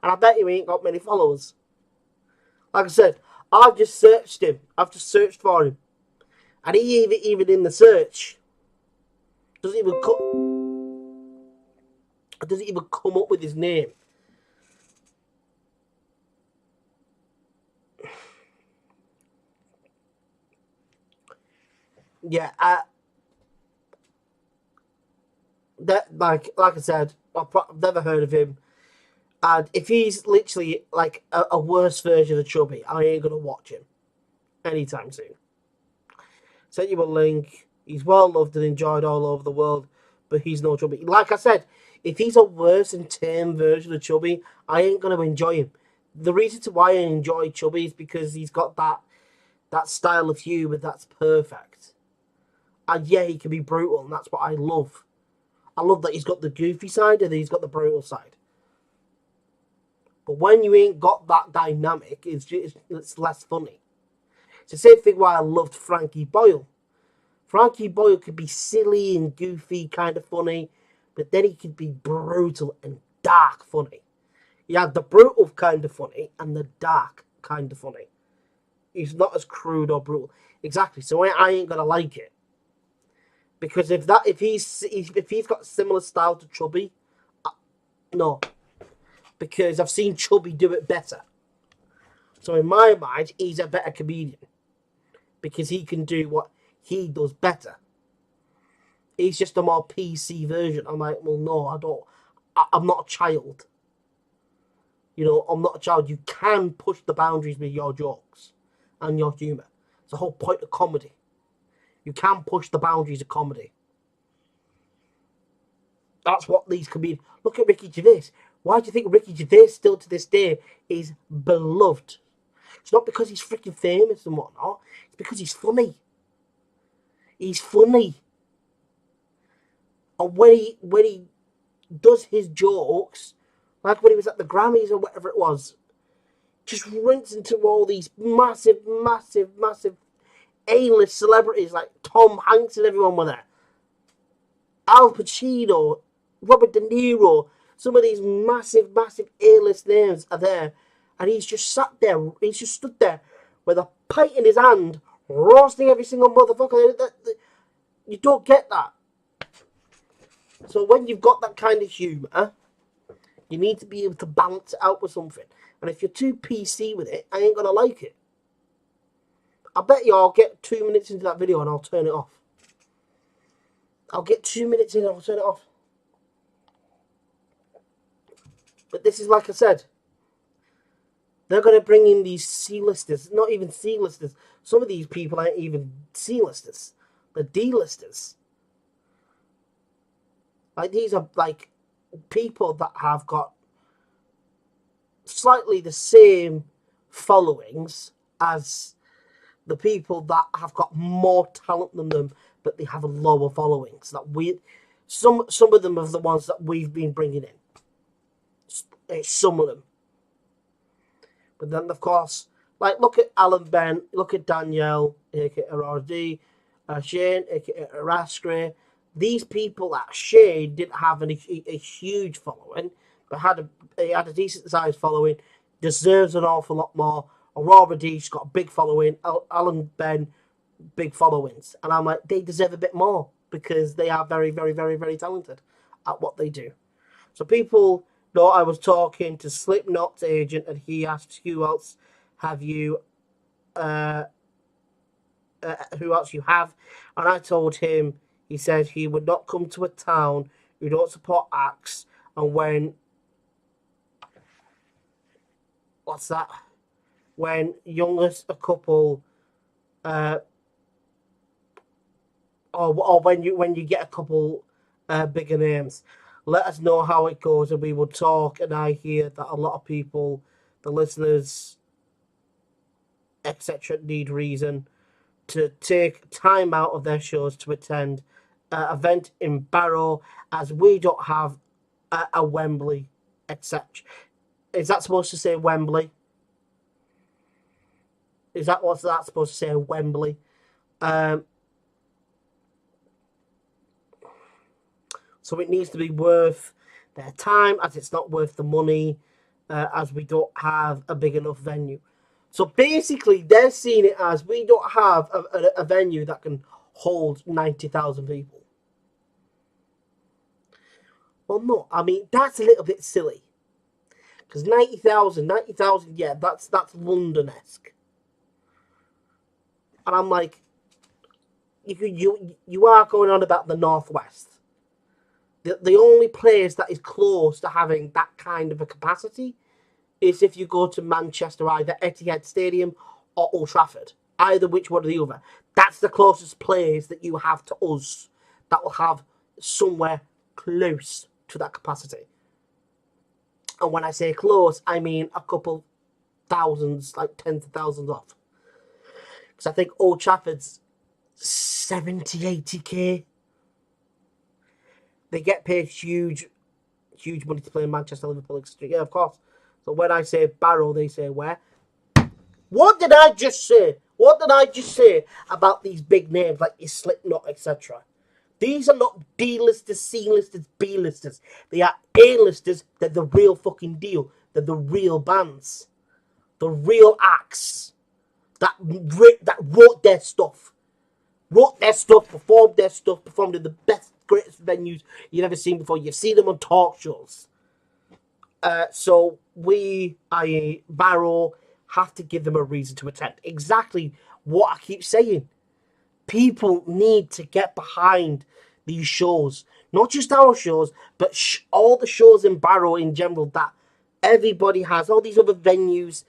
I bet you he ain't got many followers. Like I said, I've just searched him. I've just searched for him. And he even in the search doesn't even come up with his name. Yeah, that like I said, I've never heard of him. And if he's literally like a worse version of Chubby, I ain't gonna watch him anytime soon. Sent you a link. He's well loved and enjoyed all over the world, but he's no Chubby. Like I said, if he's a worse and tame version of Chubby, I ain't gonna enjoy him. The reason to why I enjoy Chubby is because he's got that style of humour that's perfect. And yeah, he can be brutal, and that's what I love. I love that he's got the goofy side and he's got the brutal side. But when you ain't got that dynamic, it's less funny. It's the same thing why I loved Frankie Boyle. Frankie Boyle could be silly and goofy, kind of funny, but then he could be brutal and dark funny. He had the brutal kind of funny and the dark kind of funny. He's not as crude or brutal. Exactly. So I ain't gonna like it. Because if he's got similar style to Chubby, no. Because I've seen Chubby do it better. So in my mind, he's a better comedian. Because he can do what he does better. He's just a more PC version. I'm like, well, no, I don't. I'm not a child. You know, I'm not a child. You can push the boundaries with your jokes and your humour. It's the whole point of comedy. You can push the boundaries of comedy. That's what these comedians... Look at Ricky Gervais. Why do you think Ricky Gervais still to this day is beloved? It's not because he's freaking famous and whatnot. It's because he's funny. He's funny. And when he does his jokes, like when he was at the Grammys or whatever it was, just runs into all these massive A-list celebrities like Tom Hanks and everyone were there. Al Pacino, Robert De Niro, some of these massive A-list names are there. And he's just sat there, he's just stood there with a pint in his hand, roasting every single motherfucker. You don't get that. So when you've got that kind of humour, you need to be able to balance it out with something. And if you're too PC with it, I ain't going to like it. I bet you I'll get 2 minutes into that video and I'll turn it off. I'll get 2 minutes in and I'll turn it off. But this is like I said. They're going to bring in these C-listers. Not even C-listers. Some of these people aren't even C-listers. They're D-listers. Like, these are, like, people that have got slightly the same followings as the people that have got more talent than them, but they have a lower followings. Some of them are the ones that we've been bringing in. Some of them. But then, of course, like, look at Alan Ben, look at Danielle, aka RD, Shane, aka Raskray. These people at Shane didn't have a huge following, but had a decent sized following, deserves an awful lot more. Aurora D's got a big following, Alan Ben, big followings. And I'm like, they deserve a bit more because they are very talented at what they do. So people No, I was talking to Slipknot's agent, and he asked who else have you, uh, who else you have, and I told him. He said he would not come to a town who don't support acts, and when what's that? When youngest a couple, uh, or when you get a couple bigger names, let us know how it goes, and we will talk. And I hear that a lot of people, the listeners, etc., need reason to take time out of their shows to attend an event in Barrow, as we don't have a Wembley, etc. Is that supposed to say Wembley? Is that what's that supposed to say, Wembley? Um, so it needs to be worth their time, as it's not worth the money, as we don't have a big enough venue. So basically, they're seeing it as we don't have a venue that can hold 90,000 people. Well, no, I mean, that's a little bit silly. Because 90,000, yeah, that's London-esque. And I'm like, you are going on about the Northwest. The only place that is close to having that kind of a capacity is if you go to Manchester, either Etihad Stadium or Old Trafford. Either which one or the other. That's the closest place that you have to us that will have somewhere close to that capacity. And when I say close, I mean a couple thousands, like tens of thousands off. Because I think Old Trafford's 70, 80k. They get paid huge money to play in Manchester, Liverpool, etc. Yeah, of course. So when I say Barrow, they say where? What did I just say? What did I just say about these big names like your Slipknot, etc.? These are not D-listers, C-listers, B-listers. They are A-listers. They're the real fucking deal. They're the real bands. The real acts that wrote their stuff. Performed in the best, greatest venues you've ever seen before. You've seen them on talk shows. So we, i.e. Barrow, have to give them a reason to attend. Exactly what I keep saying. People need to get behind these shows. Not just our shows, but all the shows in Barrow in general that everybody has. All these other venues,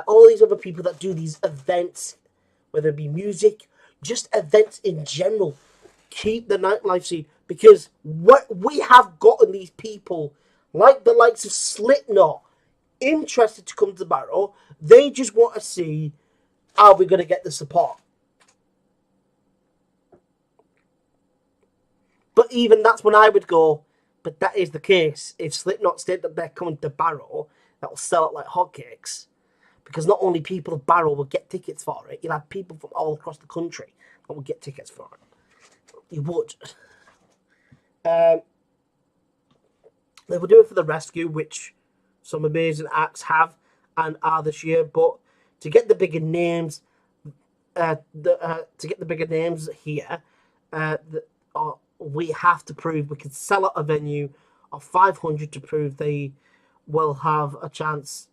all these other people that do these events, whether it be music, just events in general. Keep the nightlife scene. Because what we have gotten these people, like the likes of Slipknot, interested to come to Barrow. They just want to see, are we going to get the support? But even that's when I would go, but that is the case. If Slipknot state that they're coming to Barrow, that will sell it like hotcakes. Because not only people of Barrow will get tickets for it, you'll have people from all across the country that will get tickets for it. You would. They will do it for the Rescue, which some amazing acts have and are this year. But to get the bigger names, here, we have to prove we can sell out a venue of 500 to prove they will have a chance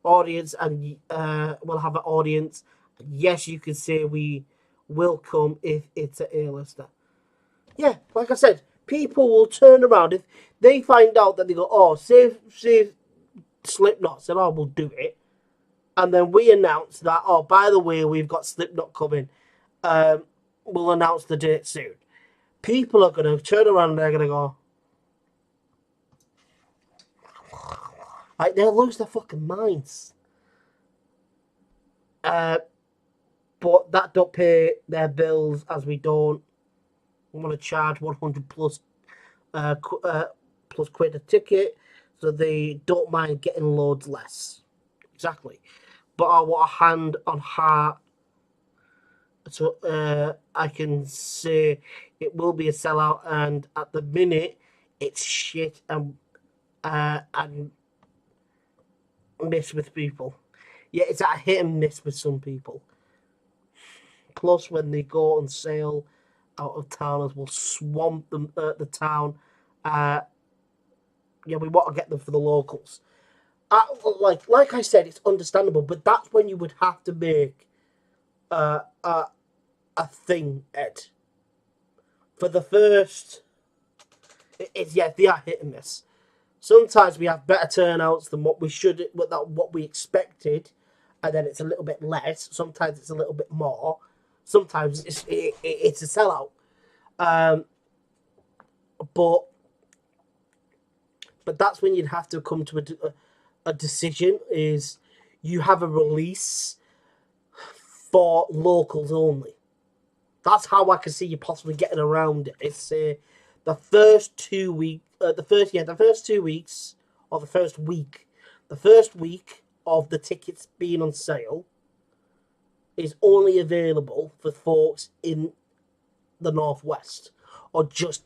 audience, and will have an audience. Yes, you can say we will come if it's an A-lister. Yeah, like I said, people will turn around if they find out that they go, oh, say Slipknot said, oh, we'll do it. And then we announce that, oh, by the way, we've got Slipknot coming. We'll announce the date soon. People are going to turn around and they're going to go, like, they'll lose their fucking minds. But that don't pay their bills, as we don't want to charge 100 plus quid a ticket, so they don't mind getting loads less. Exactly. But I want a hand on heart, so I can say it will be a sellout, and at the minute it's shit and miss with people. Yeah, it's a hit and miss with some people. Plus, when they go on sale out of towners, will swamp them the town. Yeah, we want to get them for the locals. Like I said, it's understandable, but that's when you would have to make a thing, Ed. For the first, they are hit and miss. Sometimes we have better turnouts than what we expected, and then it's a little bit less. Sometimes it's a little bit more. Sometimes it's a sellout. But that's when you'd have to come to a decision. Is you have a release for locals only. That's how I can see you possibly getting around it. It's the first 2 weeks, the first 2 weeks, or the first week of the tickets being on sale is only available for folks in the Northwest, or just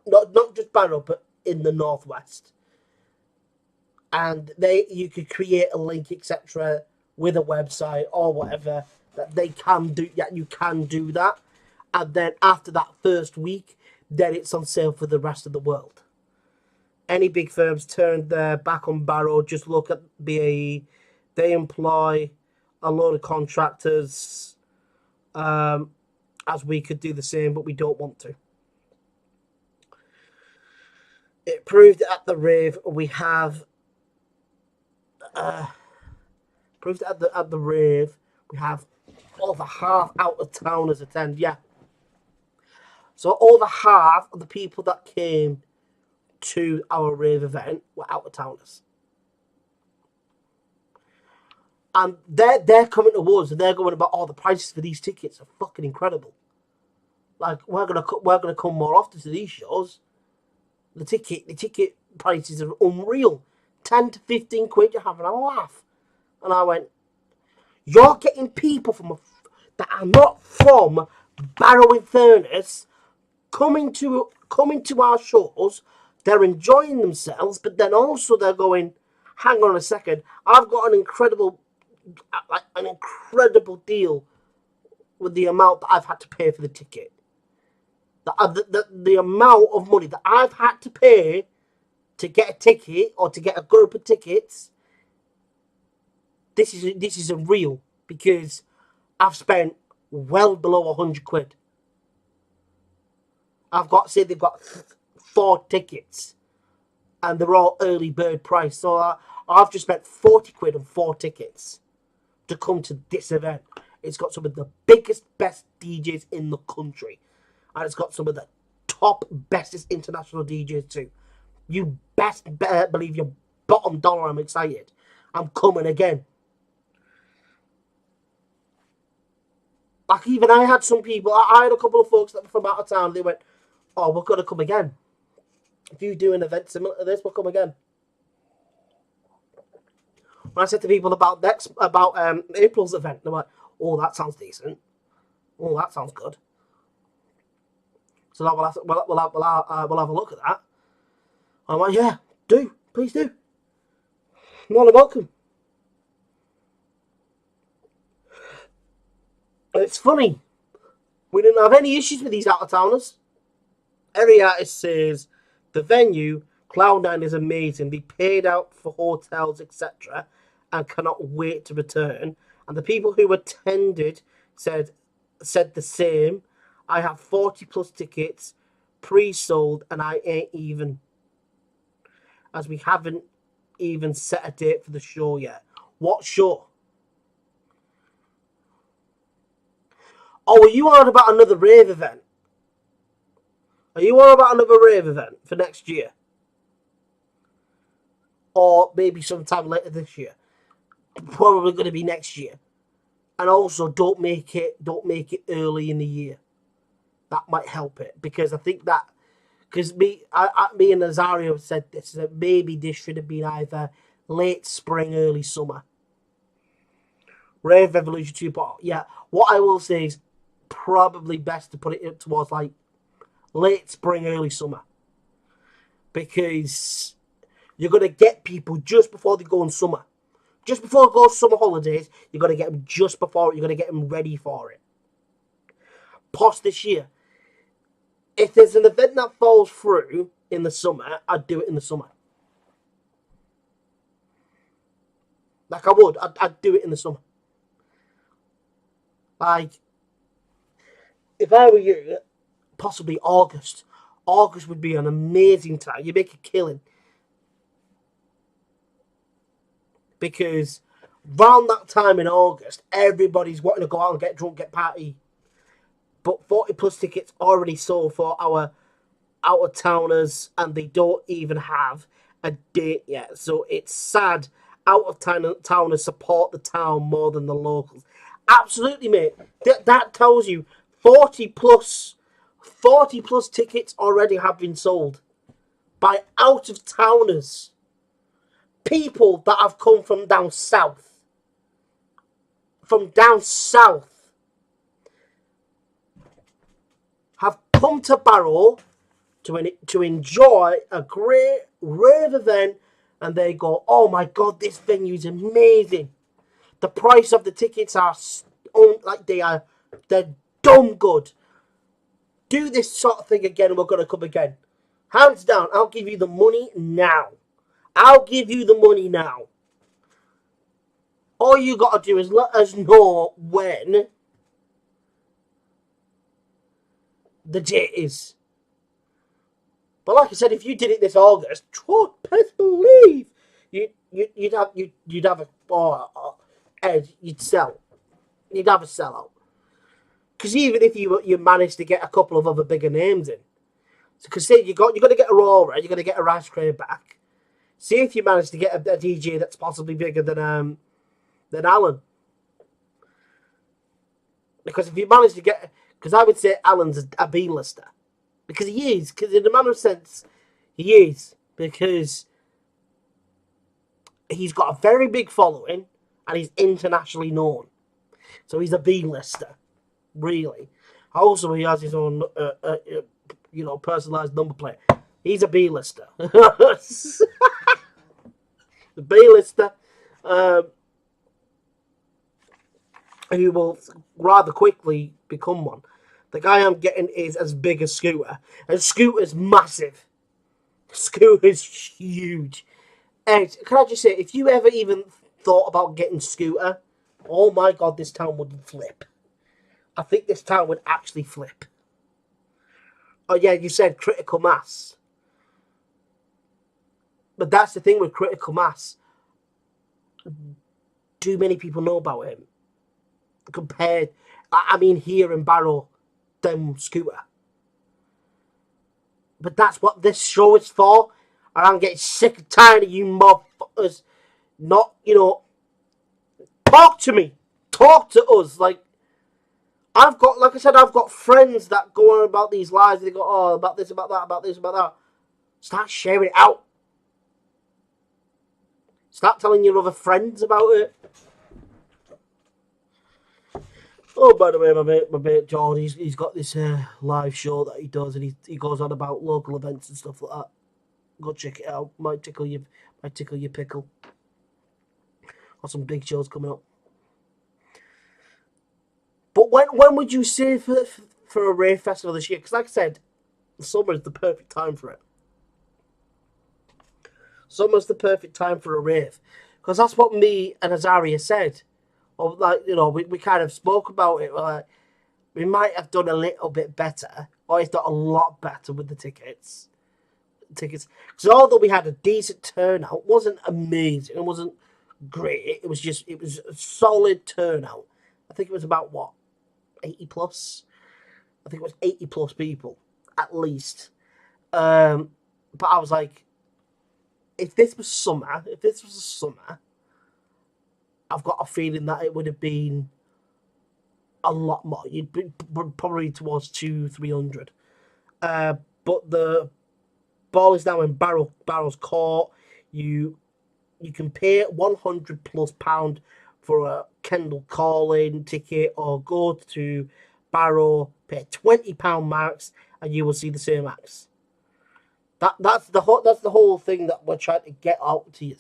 not just Barrow, but in the Northwest. And you could create a link, etc., with a website or whatever that they can do. Yeah, you can do that, and then after that first week, then it's on sale for the rest of the world. Any big firms turned their back on Barrow. Just look at BAE. They employ a load of contractors, as we could do the same, but we don't want to. It proved at the RAVE we have. Proved at the RAVE we have over half out of towners attend. Yeah. So over half of the people that came to our RAVE event were out of towners. And they're coming to us and they're going about, the prices for these tickets are fucking incredible. Like, we're gonna come more often to these shows. The ticket prices are unreal. 10 to 15 quid, you're having a laugh. And I went, you're getting people that are not from Barrow in Furness coming to our shows. They're enjoying themselves, but then also they're going, hang on a second, I've got an incredible deal with the amount that I've had to pay for the ticket. The amount of money that I've had to pay to get a ticket or to get a group of tickets, this is a real, because I've spent well below 100 quid. They've got 4 tickets and they're all early bird price. So I've just spent 40 quid on 4 tickets to come to this event. It's got some of the biggest, best DJs in the country. And it's got some of the top, bestest international DJs too. You best believe your bottom dollar I'm excited. I'm coming again. Like, even I had some people, I had a couple of folks that were from out of town, they went, oh, we're going to come again. If you do an event similar to this, we'll come again. When I said to people about April's event, they're like, oh, that sounds decent. Oh, that sounds good. So now we'll have a look at that. I'm like, yeah, please do. More than welcome. It's funny. We didn't have any issues with these out-of-towners. Every artist says the venue, Cloud9, is amazing. They paid out for hotels, etc., and cannot wait to return. And the people who attended said the same. I have 40 plus tickets pre-sold, and I ain't even, as we haven't even set a date for the show yet. What show? Oh, are you on about another RAVE event? Are you on about another RAVE event for next year? Or maybe sometime later this year? Probably going to be next year. And also, don't make it early in the year. That might help it, because I think that, because me and Nazario said this, that maybe this should have been either late spring, early summer. Rave Revolution 2.0. Yeah, what I will say is probably best to put it towards like late spring, early summer, because you're going to get people just before they go on summer. Just before they go summer holidays, you're going to get them just before, you're going to get them ready for it. Post this year. If there's an event that falls through in the summer, I'd do it in the summer. Like I would. I'd do it in the summer. Like, if I were you, possibly August. August would be an amazing time. You make a killing. Because around that time in August, everybody's wanting to go out and get drunk, get party. But 40 plus tickets already sold for our out-of-towners, and they don't even have a date yet. So it's sad out-of-towners support the town more than the locals. Absolutely, mate. That tells you 40 plus tickets already have been sold by out-of-towners. People that have come from down south. From down south. Have come to Barrow to enjoy a great rave event, and they go, oh my god, this venue is amazing. The price of the tickets are like they're dumb good. Do this sort of thing again and we're going to come again. Hands down, I'll give you the money now. I'll give you the money now. All you got to do is let us know when the date is. But like I said, if you did it this August, best believe you'd have Ed, you'd sell. You'd have a sellout. Because even if you managed to get a couple of other bigger names in, because say you're going to get Aurora, you're going to get a Rash Crane back. See if you manage to get a DJ that's possibly bigger than Alan. Because if you manage to get, because I would say Alan's a B-lister. Because he is. Because in a manner of sense, he is. Because he's got a very big following and he's internationally known. So he's a B-lister. Really. Also, he has his own, personalised number plate. He's a B-lister. The B-lister. Who will rather quickly become one. The guy I'm getting is as big as Scooter. And Scooter's massive. Scooter's huge. Ed, can I just say, if you ever even thought about getting Scooter, oh my god, this town would flip. I think this town would actually flip. Oh yeah, you said critical mass. But that's the thing with critical mass. Too many people know about him. Compared, here in Barrow, them Scooter. But that's what this show is for. And I'm getting sick and tired of you motherfuckers not, talk to me. Talk to us. Like I said, I've got friends that go on about these lies. They go, oh, about this, about that, about this, about that. Start sharing it out. Start telling your other friends about it. Oh, by the way, my mate John, he's got this live show that he does, and he goes on about local events and stuff like that. Go check it out. Might tickle your pickle. Got some big shows coming up. But when would you say for a rave festival this year? Because like I said, summer is the perfect time for it. Summer's the perfect time for a rave. Because that's what me and Azaria said. Or we kind of spoke about it. We might have done a little bit better, or if not a lot better with the tickets. Because although we had a decent turnout, it wasn't amazing. It wasn't great. It was a solid turnout. I think it was about 80 plus. I think it was 80 plus people at least. But I was like, if this was summer, I've got a feeling that it would have been a lot more. You'd be probably towards 200-300. But the ball is now in Barrow's court. You can pay £100+ for a Kendall Calling ticket, or go to Barrow, pay £20 max, and you will see the same acts. That's the whole thing that we're trying to get out to you.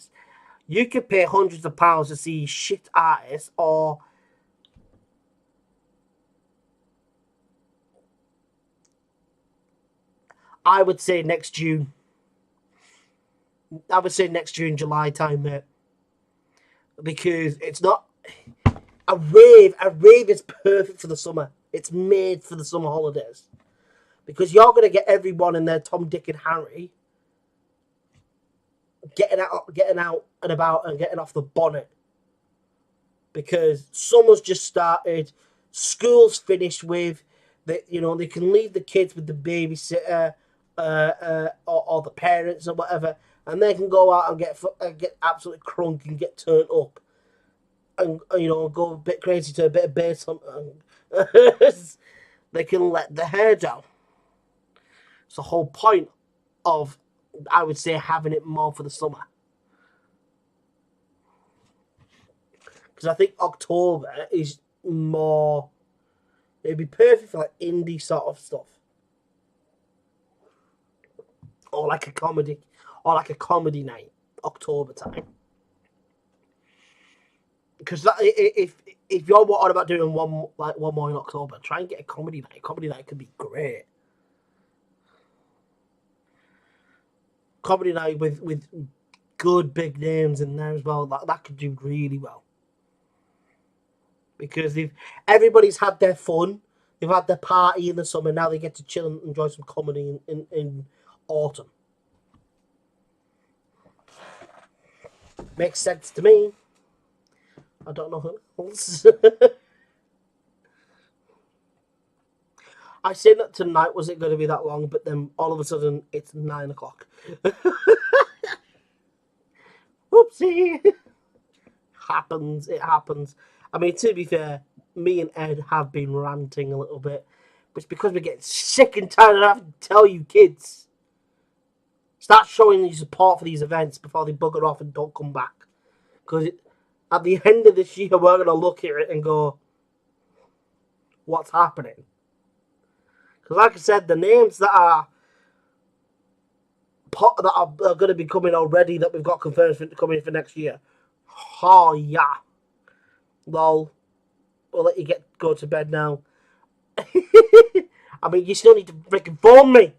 You could pay hundreds of pounds to see shit artists, or I would say next June. July time, mate. because it's not a rave. A rave is perfect for the summer. It's made for the summer holidays because you're going to get everyone in their Tom, Dick, and Harry getting out and about and getting off the bonnet because summer's just started. School's finished with. They can leave the kids with the babysitter or the parents or whatever, and they can go out and get absolutely crunk and get turned up, and go a bit crazy to a bit of bass. They can let the hair down. It's the whole point of, I would say, having it more for the summer. Because I think October is more. It'd be perfect for like indie sort of stuff, or like a comedy night, October time. Because if you're on about doing one more in October, try and get a comedy night. A comedy night could be great. Comedy night with good big names in there as well. That could do really well. Because everybody's had their fun, they've had their party in the summer, now they get to chill and enjoy some comedy in autumn. Makes sense to me. I don't know who else. I said that tonight wasn't going to be that long, but then all of a sudden it's 9 o'clock. Whoopsie. It happens. I mean, to be fair, me and Ed have been ranting a little bit, but it's because we're getting sick and tired of having to tell you kids. Start showing you support for these events before they bugger off and don't come back. Because at the end of this year, we're going to look at it and go, what's happening? Because like I said, the names that are going to be coming already, that we've got confirmed for coming for next year. Oh, yeah. Lol. We'll let you go to bed now. I mean, you still need to freaking phone me.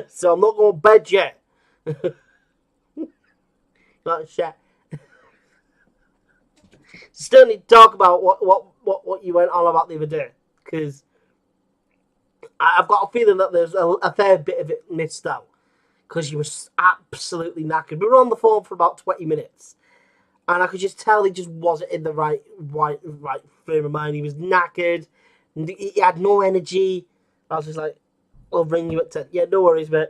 So I'm not going to bed yet. Not shit. Still need to talk about what you went on about the other day. Because I've got a feeling that there's a fair bit of it missed out. Because you were absolutely knackered. We were on the phone for about 20 minutes. And I could just tell he just wasn't in the right frame of mind. He was knackered. He had no energy. I was just like, I'll ring you at 10. Yeah, no worries, mate.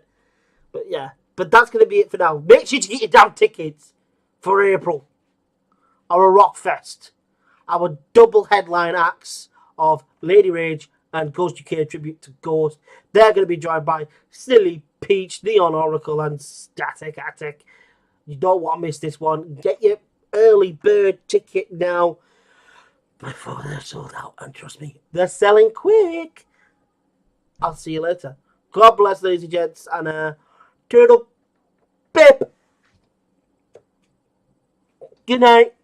But yeah. But that's going to be it for now. Make sure to get your damn tickets for April. Our Rock Fest. Our double headline acts of Lady Rage and Ghost UK tribute to Ghost. They're going to be joined by Silly, Peach, Neon Oracle, and Static Attic. You don't want to miss this one. Get your early bird ticket now before they're sold out, and trust me, they're selling quick. I'll see you later. God bless, ladies and gents, and turtle pip. Good night.